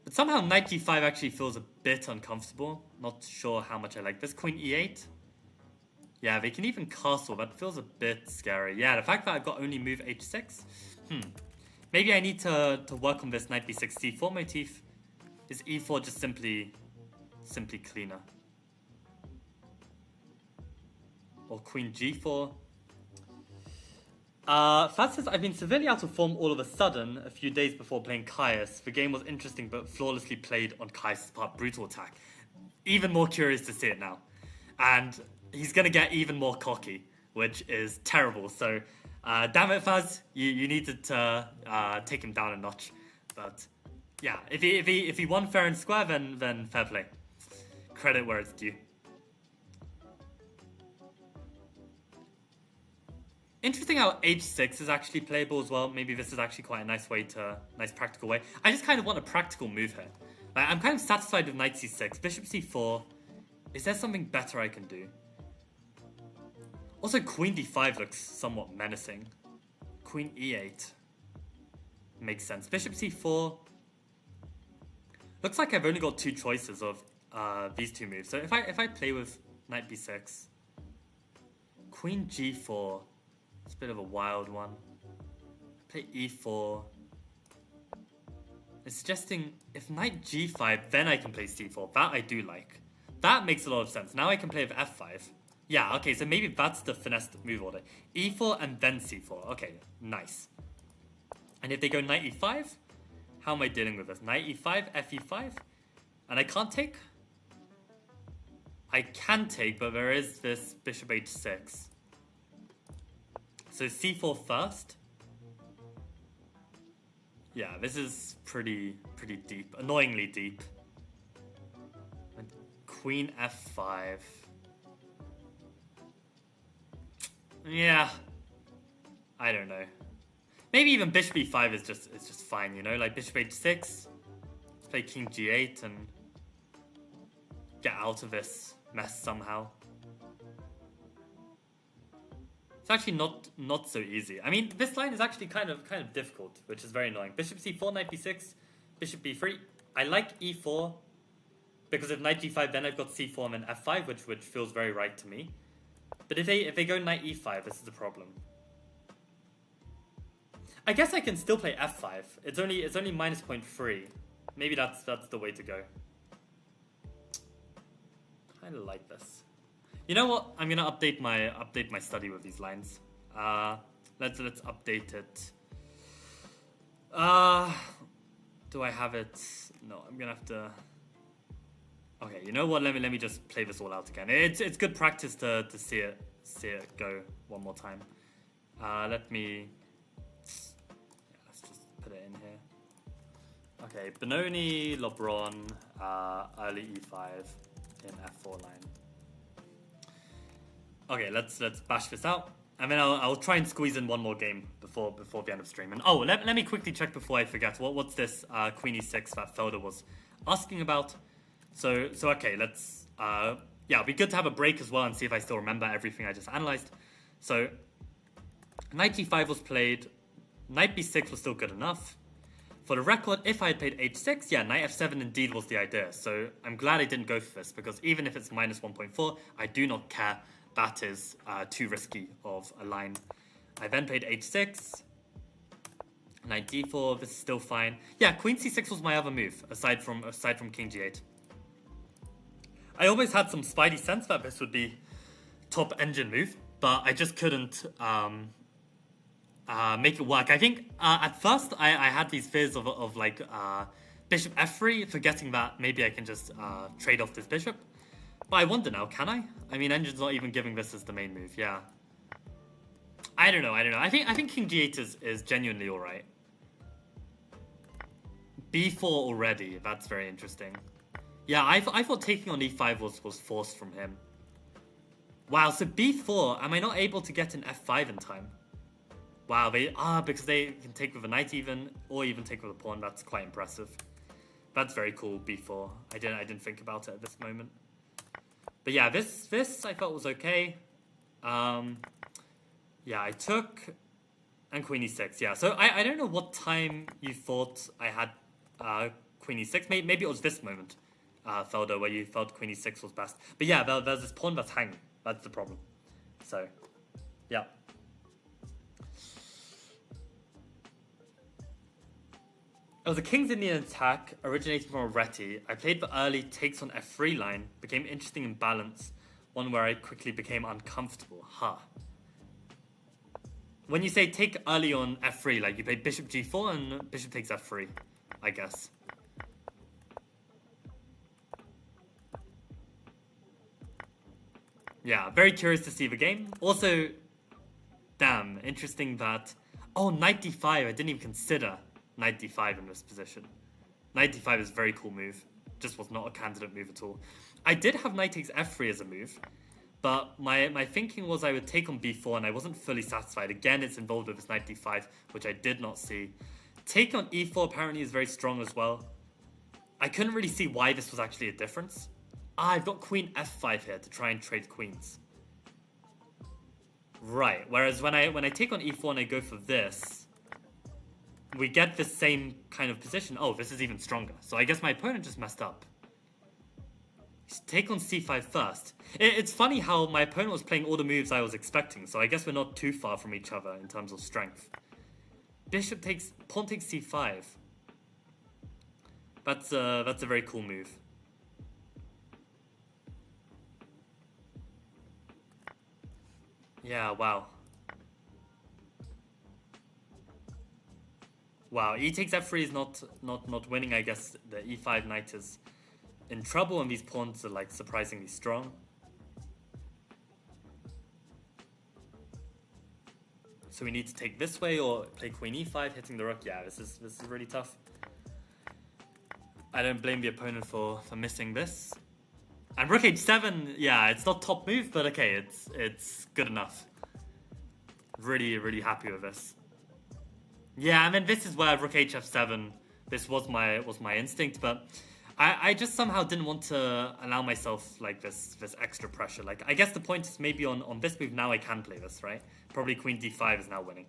But somehow knight g5 actually feels a bit uncomfortable. Not sure how much I like this. Queen e8. Yeah, they can even castle. That feels a bit scary. Yeah, the fact that I've got only move h6. Maybe I need to work on this knight b6 c4 motif. Is e4 just simply simply cleaner? Or queen g4. Fat says, I've been severely out of form all of a sudden a few days before playing Caius. The game was interesting but flawlessly played on Caius' part. Brutal attack. Even more curious to see it now. And he's going to get even more cocky, which is terrible. So, damn it, Faz, you needed to take him down a notch. But, yeah, if he won fair and square, then fair play. Credit where it's due. Interesting how h6 is actually playable as well. Maybe this is actually quite a nice practical way. I just kind of want a practical move here. Like, I'm kind of satisfied with knight c6, bishop c4. Is there something better I can do? Also, queen d5 looks somewhat menacing. Queen e8 makes sense. Bishop c4 looks like I've only got two choices of these two moves. So if I play with knight b6, queen g4. It's a bit of a wild one. Play e4. It's suggesting if knight g5, then I can play c4. That I do like. That makes a lot of sense. Now I can play with f5. Yeah, okay, so maybe that's the finessed move order. e4 and then c4. Okay, nice. And if they go knight e5, how am I dealing with this? Knight e5, fe5, and I can't take? I can take, but there is this bishop h6. So c4 first. Yeah, this is pretty deep. Annoyingly deep. And queen f5. Yeah. I don't know. Maybe even bishop e5 is just fine, you know? Like bishop h6. Let's play king g8 and get out of this mess somehow. It's actually not so easy. I mean, this line is actually kind of difficult, which is very annoying. Bishop c4, knight b6, bishop b3. I like e4 because if knight g5, then I've got c4 and then f5, which feels very right to me. But if they go knight e5, this is a problem. I guess I can still play f5. It's only minus 0.3. Maybe that's the way to go. Kind of like this. You know what? I'm gonna update my study with these lines. Let's update it. Do I have it? No, I'm gonna have to. Okay, you know what? Let me just play this all out again. It's good practice to see it go one more time. Let's just put it in here. Okay, Benoni, LeBron, early e5 in f4 line. Okay, let's bash this out, and then I'll try and squeeze in one more game before the end of stream. And let me quickly check before I forget. What's this queen e6 that Felder was asking about? So okay, let's it'd be good to have a break as well and see if I still remember everything I just analyzed. So knight g5 was played, knight b6 was still good enough. For the record, if I had played h6, yeah, knight f7 indeed was the idea. So I'm glad I didn't go for this because even if it's minus 1.4, I do not care. That is too risky of a line. I then played h6. Knight d4, this is still fine. Yeah, queen c6 was my other move, aside from king g8. I always had some spidey sense that this would be top engine move, but I just couldn't make it work. I think at first I had these fears of like bishop f3, forgetting that maybe I can just trade off this bishop. But I wonder now, can I? I mean, engine's not even giving this as the main move, yeah. I don't know. I think king g8 is genuinely alright. b4 already, that's very interesting. Yeah, I thought taking on e5 was forced from him. Wow, so b4, am I not able to get an f5 in time? Wow, because they can take with a knight even, or even take with a pawn, that's quite impressive. That's very cool, b4. I didn't think about it at this moment. But yeah, this I felt was okay. Yeah, I took and queen e6. Yeah, so I don't know what time you thought I had queen e6. Maybe it was this moment, Felder, where you felt queen e6 was best. But yeah, there's this pawn that's hanging. That's the problem. So, yeah. was a King's Indian attack originating from a Reti. I played the early takes on f3 line, became interesting in balance, one where I quickly became uncomfortable. When you say take early on f3, like you play bishop g4 and bishop takes f3, I guess. Yeah, very curious to see the game. Also, damn, interesting that... Oh, knight d5, I didn't even consider knight d5 in this position. Knight d5 is a very cool move. Just was not a candidate move at all. I did have knight takes f3 as a move, but my thinking was I would take on b4 and I wasn't fully satisfied. Again, it's involved with this knight d5, which I did not see. Take on e4 apparently is very strong as well. I couldn't really see why this was actually a difference. I've got queen f5 here to try and trade queens. Right, whereas when I take on e4 and I go for this, we get the same kind of position. Oh, this is even stronger. So I guess my opponent just messed up. Take on c5 first. It's funny how my opponent was playing all the moves I was expecting, so I guess we're not too far from each other in terms of strength. Pawn takes c5. That's a very cool move. Yeah, wow. Wow, e takes f3 is not winning. I guess the e5 knight is in trouble and these pawns are like surprisingly strong. So we need to take this way or play queen e5, hitting the rook. Yeah, this is really tough. I don't blame the opponent for missing this. And rook h7, yeah, it's not top move, but okay, it's good enough. Really happy with this. Yeah, and then this is where rook hf7, this was my instinct, but I just somehow didn't want to allow myself like this extra pressure. Like, I guess the point is maybe on this move now I can play this, right? Probably queen d5 is now winning.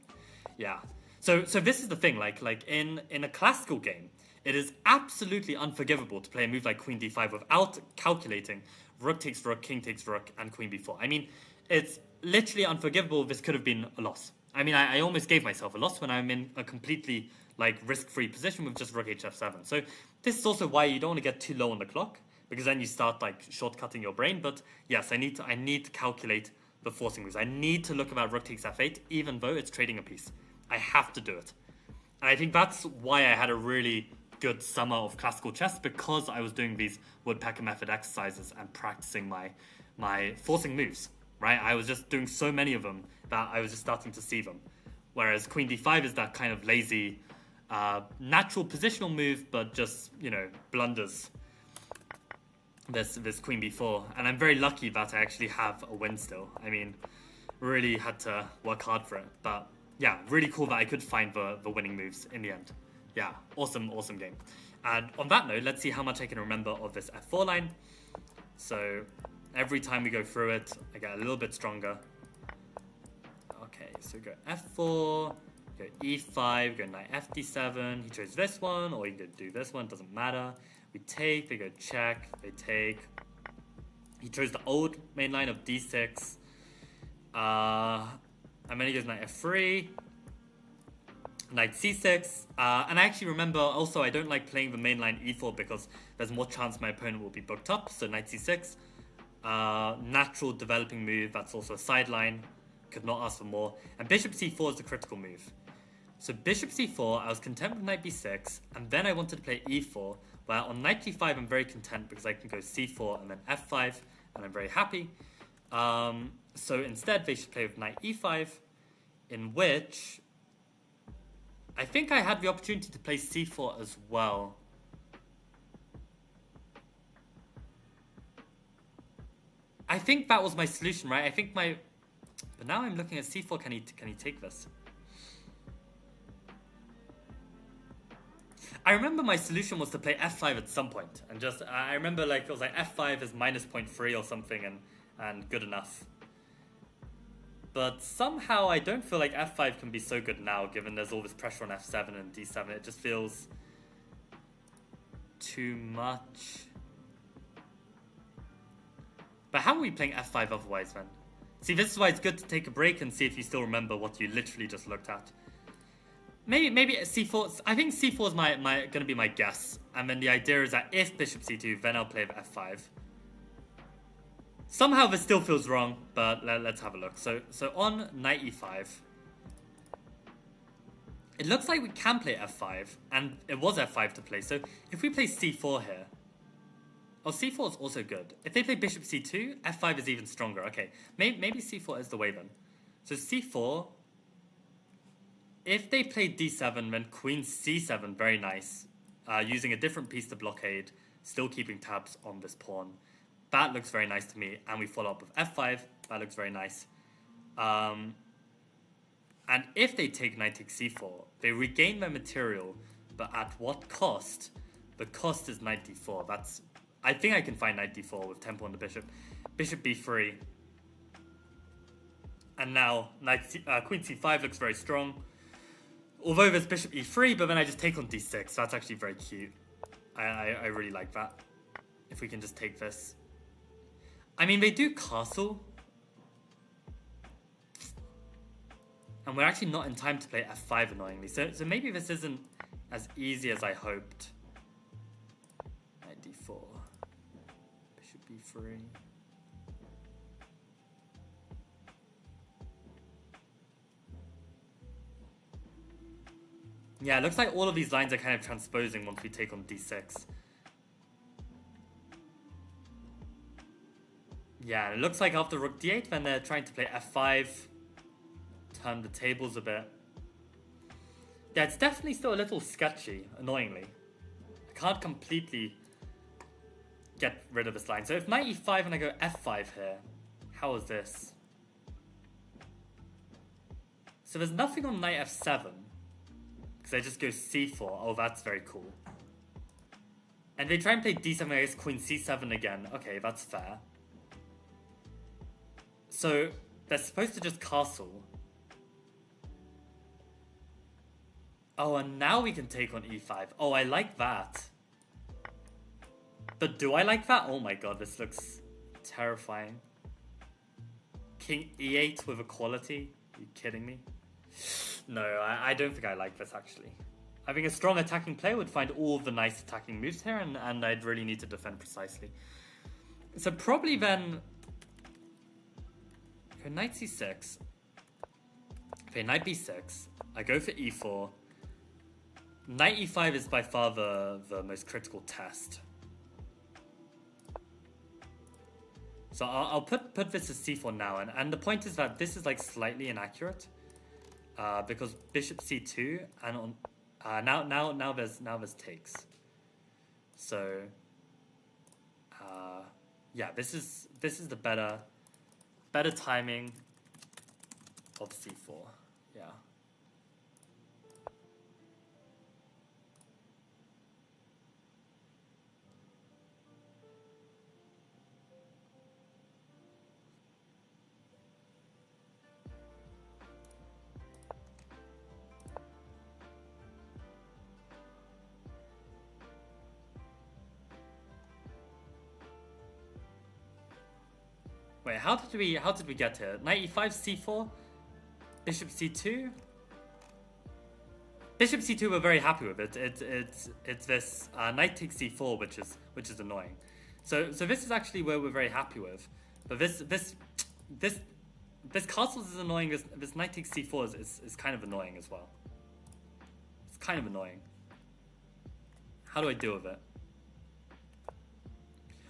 Yeah. So this is the thing, like in a classical game, it is absolutely unforgivable to play a move like queen d5 without calculating rook takes rook, king takes rook, and queen b4. I mean, it's literally unforgivable. This could have been a loss. I mean, I almost gave myself a loss when I'm in a completely like risk-free position with just rook hf7. So this is also why you don't want to get too low on the clock, because then you start like shortcutting your brain. But yes, I need to calculate the forcing moves. I need to look about rook takes f8, even though it's trading a piece. I have to do it. And I think that's why I had a really good summer of classical chess, because I was doing these woodpecker method exercises and practicing my forcing moves, right? I was just doing so many of them that I was just starting to see them. Whereas queen d5 is that kind of lazy, natural positional move, but just, you know, blunders this queen b4. And I'm very lucky that I actually have a win still. I mean, really had to work hard for it. But yeah, really cool that I could find the winning moves in the end. Yeah, awesome game. And on that note, let's see how much I can remember of this f4 line. So every time we go through it, I get a little bit stronger. Okay, so we go f4, go e5, go knight fd7. He chose this one, or you could do this one, doesn't matter. We take, they go check, they take. He chose the old main line of d6. And then he goes knight f3. Knight c6, and I actually remember also I don't like playing the main line e4 because there's more chance my opponent will be booked up. So knight c6, natural developing move, that's also a sideline, could not ask for more. And bishop c4 is the critical move. So bishop c4, I was content with knight b6, and then I wanted to play e4, where on knight g5 I'm very content because I can go c4 and then f5, and I'm very happy. So instead they should play with knight e5, in which I think I had the opportunity to play c4 as well. I think that was my solution, right? I think but now I'm looking at c4. Can he take this? I remember my solution was to play f5 at some point, and just I remember like it was like f5 is minus 0.3 or something, and good enough. But somehow I don't feel like f5 can be so good now, given there's all this pressure on f7 and d7. It just feels too much. But how are we playing f5 otherwise, then? See, this is why it's good to take a break and see if you still remember what you literally just looked at. maybe c4. I think c4 is my gonna be my guess, and then the idea is that if bishop c2, then I'll play f5. Somehow this still feels wrong, but let's have a look. So on knight e5, it looks like we can play f5, and it was f5 to play. So if we play c4 here, oh, c4 is also good. If they play bishop c2, f5 is even stronger. Okay, maybe c4 is the way then. So c4. If they play d7, then queen c7, very nice. Using a different piece to blockade, still keeping tabs on this pawn. That looks very nice to me. And we follow up with f5. That looks very nice. And if they take knight takes c4, they regain their material, but at what cost? The cost is knight d4. That's, I think I can find knight d4 with tempo on the bishop. Bishop b3. And now queen c5 looks very strong. Although there's bishop e3, but then I just take on d6. That's actually very cute. I really like that. If we can just take this. I mean, they do castle. And we're actually not in time to play f5, annoyingly. So maybe this isn't as easy as I hoped. Knight d4. Bishop b3. Yeah, it looks like all of these lines are kind of transposing once we take on d6. Yeah, it looks like after rook d8, then they're trying to play f5, turn the tables a bit. Yeah, it's definitely still a little sketchy, annoyingly. I can't completely get rid of this line. So if knight e5 and I go f5 here, how is this? So there's nothing on knight f7. Because I just go c4. Oh, that's very cool. And they try and play d7 against queen c7 again. Okay, that's fair. So they're supposed to just castle. Oh, and now we can take on e5. Oh, I like that. But do I like that? Oh my god, this looks terrifying. King e8 with equality? Are you kidding me? No, I don't think I like this, actually. I think a strong attacking player would find all of the nice attacking moves here, and I'd really need to defend precisely. So probably then... Okay, knight c6. Okay, knight b6. I go for e4. Knight e5 is by far the most critical test. So I'll put this as c4 now, and the point is that this is like slightly inaccurate. Because bishop c2 and on now there's takes. So yeah, this is the better timing of c4. Yeah. Wait, how did we get here? Knight e5, c4, bishop c2. Bishop c2 we're very happy with it. It's this knight takes c4 which is annoying. So this is actually where we're very happy with. But this castle is annoying. This knight takes c4 is kind of annoying as well. It's kind of annoying. How do I deal with it?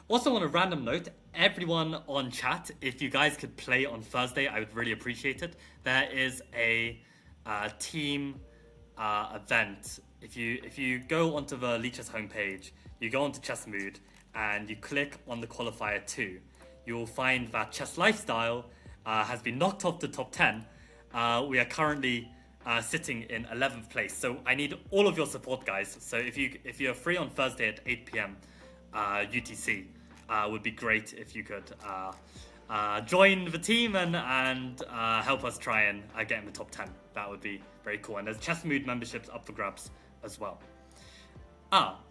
Also, on a random note, everyone on chat, if you guys could play on Thursday, I would really appreciate it. There is a team event. If you go onto the Leechess homepage, you go onto Chess Mood, and you click on the qualifier 2, you will find that Chess Lifestyle has been knocked off the top 10. We are currently sitting in 11th place. So I need all of your support, guys. So if you're free on Thursday at 8 p.m. UTC, would be great if you could join the team and help us try and get in the top 10. That would be very cool. And there's Chess Mood memberships up for grabs as well.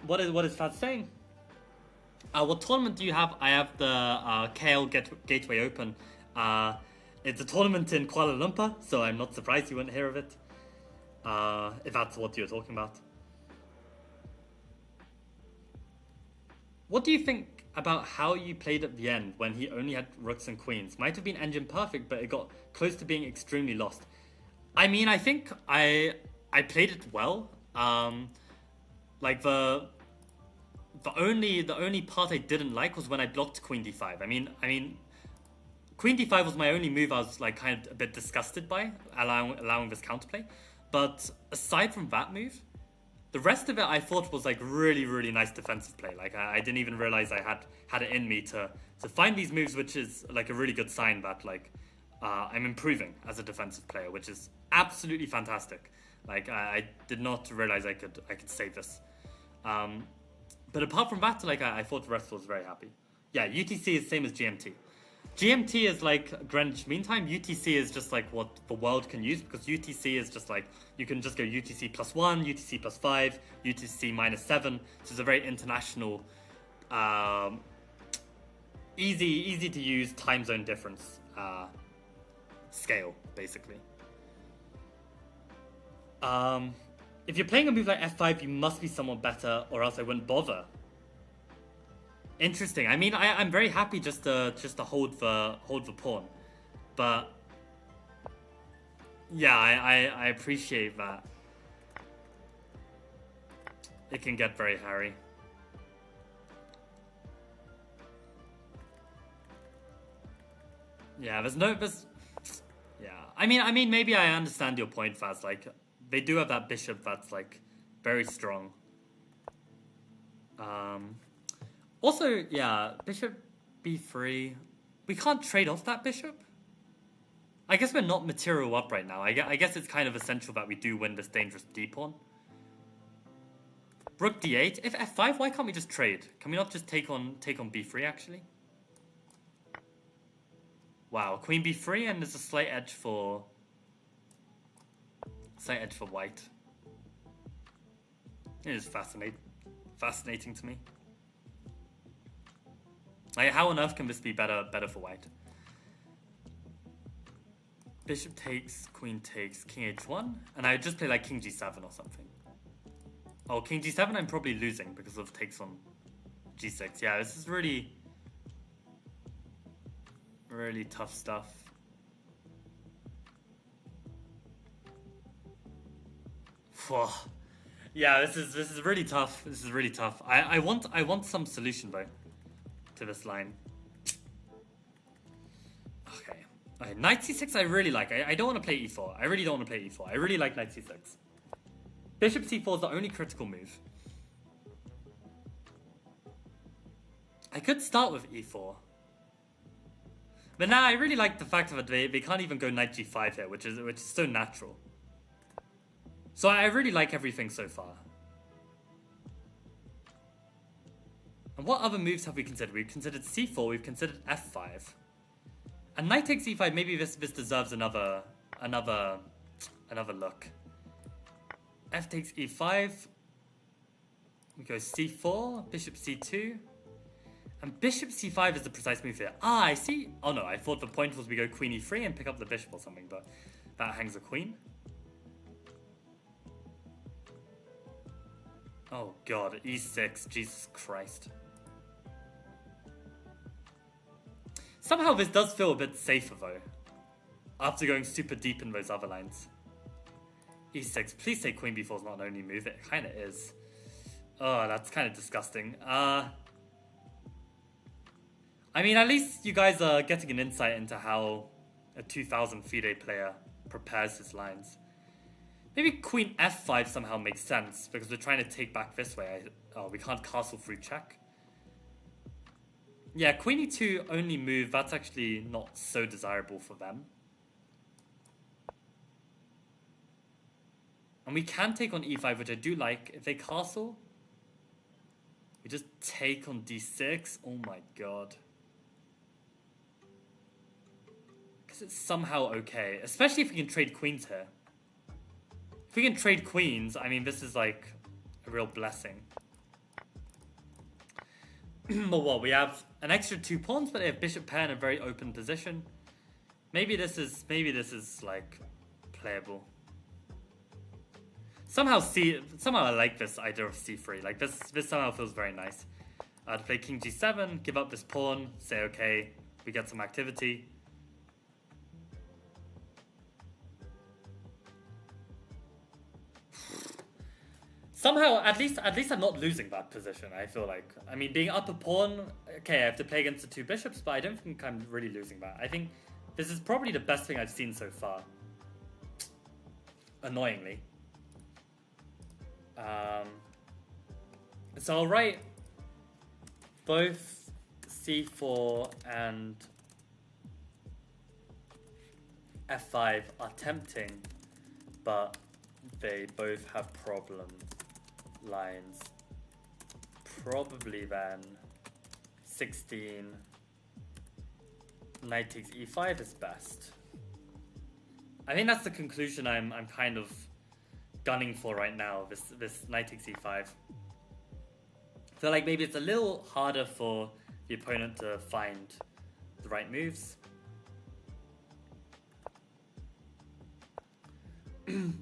What is Fad saying? What tournament do you have? I have the KL Gateway Open. It's a tournament in Kuala Lumpur, so I'm not surprised you wouldn't hear of it. if that's what you're talking about. What do you think about how you played at the end when he only had rooks and queens? Might have been engine perfect, but it got close to being extremely lost. I mean, I think I played it well. Like the only part I didn't like was when I blocked queen d5. I mean, queen d5 was my only move I was like kind of a bit disgusted by, allowing this counterplay. But aside from that move, the rest of it I thought was like really, really nice defensive play. Like I didn't even realize I had it in me to find these moves, which is like a really good sign that like I'm improving as a defensive player, which is absolutely fantastic. Like I did not realize I could save this. But apart from that, like I thought the rest was very happy. Yeah, UTC is same as GMT. GMT is like Greenwich Mean Time. UTC is just like what the world can use, because UTC is just like you can just go UTC +1, UTC +5, UTC -7. So it's a very international, easy to use time zone difference scale, basically. If you're playing a move like F5, you must be somewhat better, or else I wouldn't bother. Interesting. I mean, I'm very happy just to hold the pawn, but yeah, I appreciate that. It can get very hairy. Yeah, yeah. I mean, maybe I understand your point, Faz. Like, they do have that bishop that's like very strong. Also, yeah, bishop b3. We can't trade off that bishop. I guess we're not material up right now. I guess it's kind of essential that we do win this dangerous d-pawn. Rook d8. If f5, why can't we just trade? Can we not just take on b3, actually? Wow, queen b3, and there's a slight edge for white. It is fascinating to me. Like, how on earth can this be better for white? Bishop takes, queen takes, king h1, and I would just play like king g7 or something. Oh, king g7 I'm probably losing because of takes on g6. Yeah, this is really tough stuff. Yeah, this is really tough. This is really tough. I want some solution though to this line. Okay, knight c6 I really like. I don't want to play e4. I really don't want to play e4. I really like knight c6. Bishop c4 is the only critical move. I could start with e4. But now I really like the fact that they can't even go knight g5 here, which is so natural. So I really like everything so far. And what other moves have we considered? We've considered c4, we've considered f5. And knight takes e5, maybe this deserves another look. F takes e5. We go c4, bishop c2. And bishop c5 is the precise move here. Ah, I see. Oh no, I thought the point was we go queen e3 and pick up the bishop or something, but that hangs a queen. Oh god, e6, Jesus Christ. Somehow this does feel a bit safer though, after going super deep in those other lines. e6, please say queen b4 is not an only move, it kind of is. Oh, that's kind of disgusting. I mean, at least you guys are getting an insight into how a 2000 FIDE player prepares his lines. Maybe queen f5 somehow makes sense, because we're trying to take back this way. We can't castle through check. Yeah, queen e2 only move, that's actually not so desirable for them. And we can take on e5, which I do like. If they castle, we just take on d6. Oh my god. Because it's somehow okay, especially if we can trade queens here. If we can trade queens, I mean, this is like a real blessing. But what, we have an extra 2 pawns, but they have bishop pair in a very open position. Maybe this is like playable. Somehow I like this idea of c3. Like this somehow feels very nice. To play king g7, give up this pawn, say okay, we get some activity. Somehow, at least I'm not losing that position, I feel like. I mean, being up a pawn, okay, I have to play against the two bishops, but I don't think I'm really losing that. I think this is probably the best thing I've seen so far. Annoyingly. So I'll write both c4 and f5 are tempting, but they both have problem lines. Probably then 16 knight takes e5 is best. I think that's the conclusion I'm kind of gunning for right now. This knight takes e5. I feel like maybe it's a little harder for the opponent to find the right moves.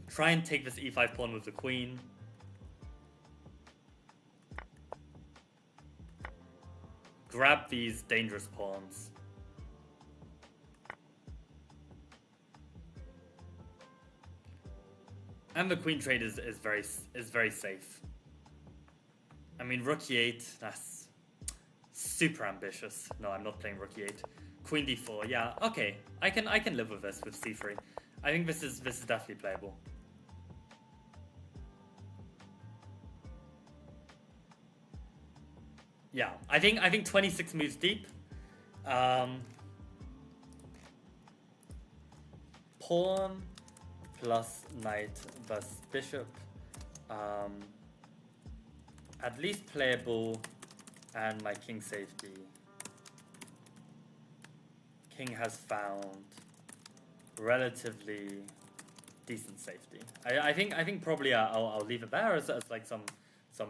Try and take this e5 pawn with the queen. Grab these dangerous pawns. And the queen trade is very safe. I mean, rook e8, that's super ambitious. No, I'm not playing rook e8. Queen d4, yeah, okay. I can live with this with c3. I think this is definitely playable. Yeah, I think 26 moves deep. Pawn plus knight versus bishop. At least playable, and my king safety. King has found relatively decent safety. I think probably I'll leave it there as like some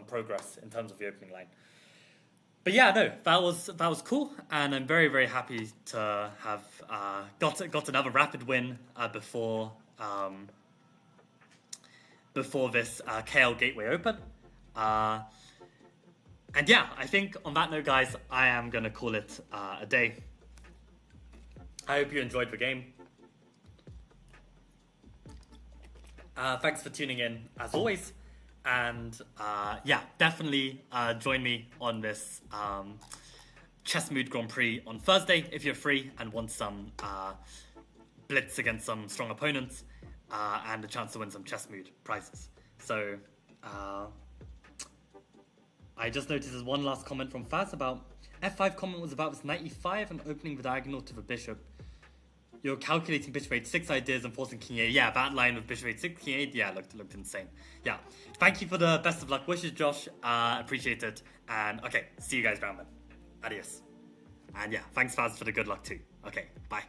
progress in terms of the opening line. But yeah, no, that was cool, and I'm very happy to have got another rapid win before this KL Gateway Open. And yeah, I think on that note, guys, I am gonna call it a day. I hope you enjoyed the game. Thanks for tuning in, as always. And yeah, definitely join me on this Chess Mood Grand Prix on Thursday if you're free and want some blitz against some strong opponents and a chance to win some Chess Mood prizes. So I just noticed there's one last comment from Faz about f5 comment was about this knight e5 and opening the diagonal to the bishop. You're calculating bishop h6 ideas and forcing king a8. Yeah, that line with bishop h6, king a8, yeah, looked insane. Yeah, thank you for the best of luck wishes, Josh. Appreciate it. And okay, see you guys around then. Adios. And yeah, thanks Faz for the good luck too. Okay, bye.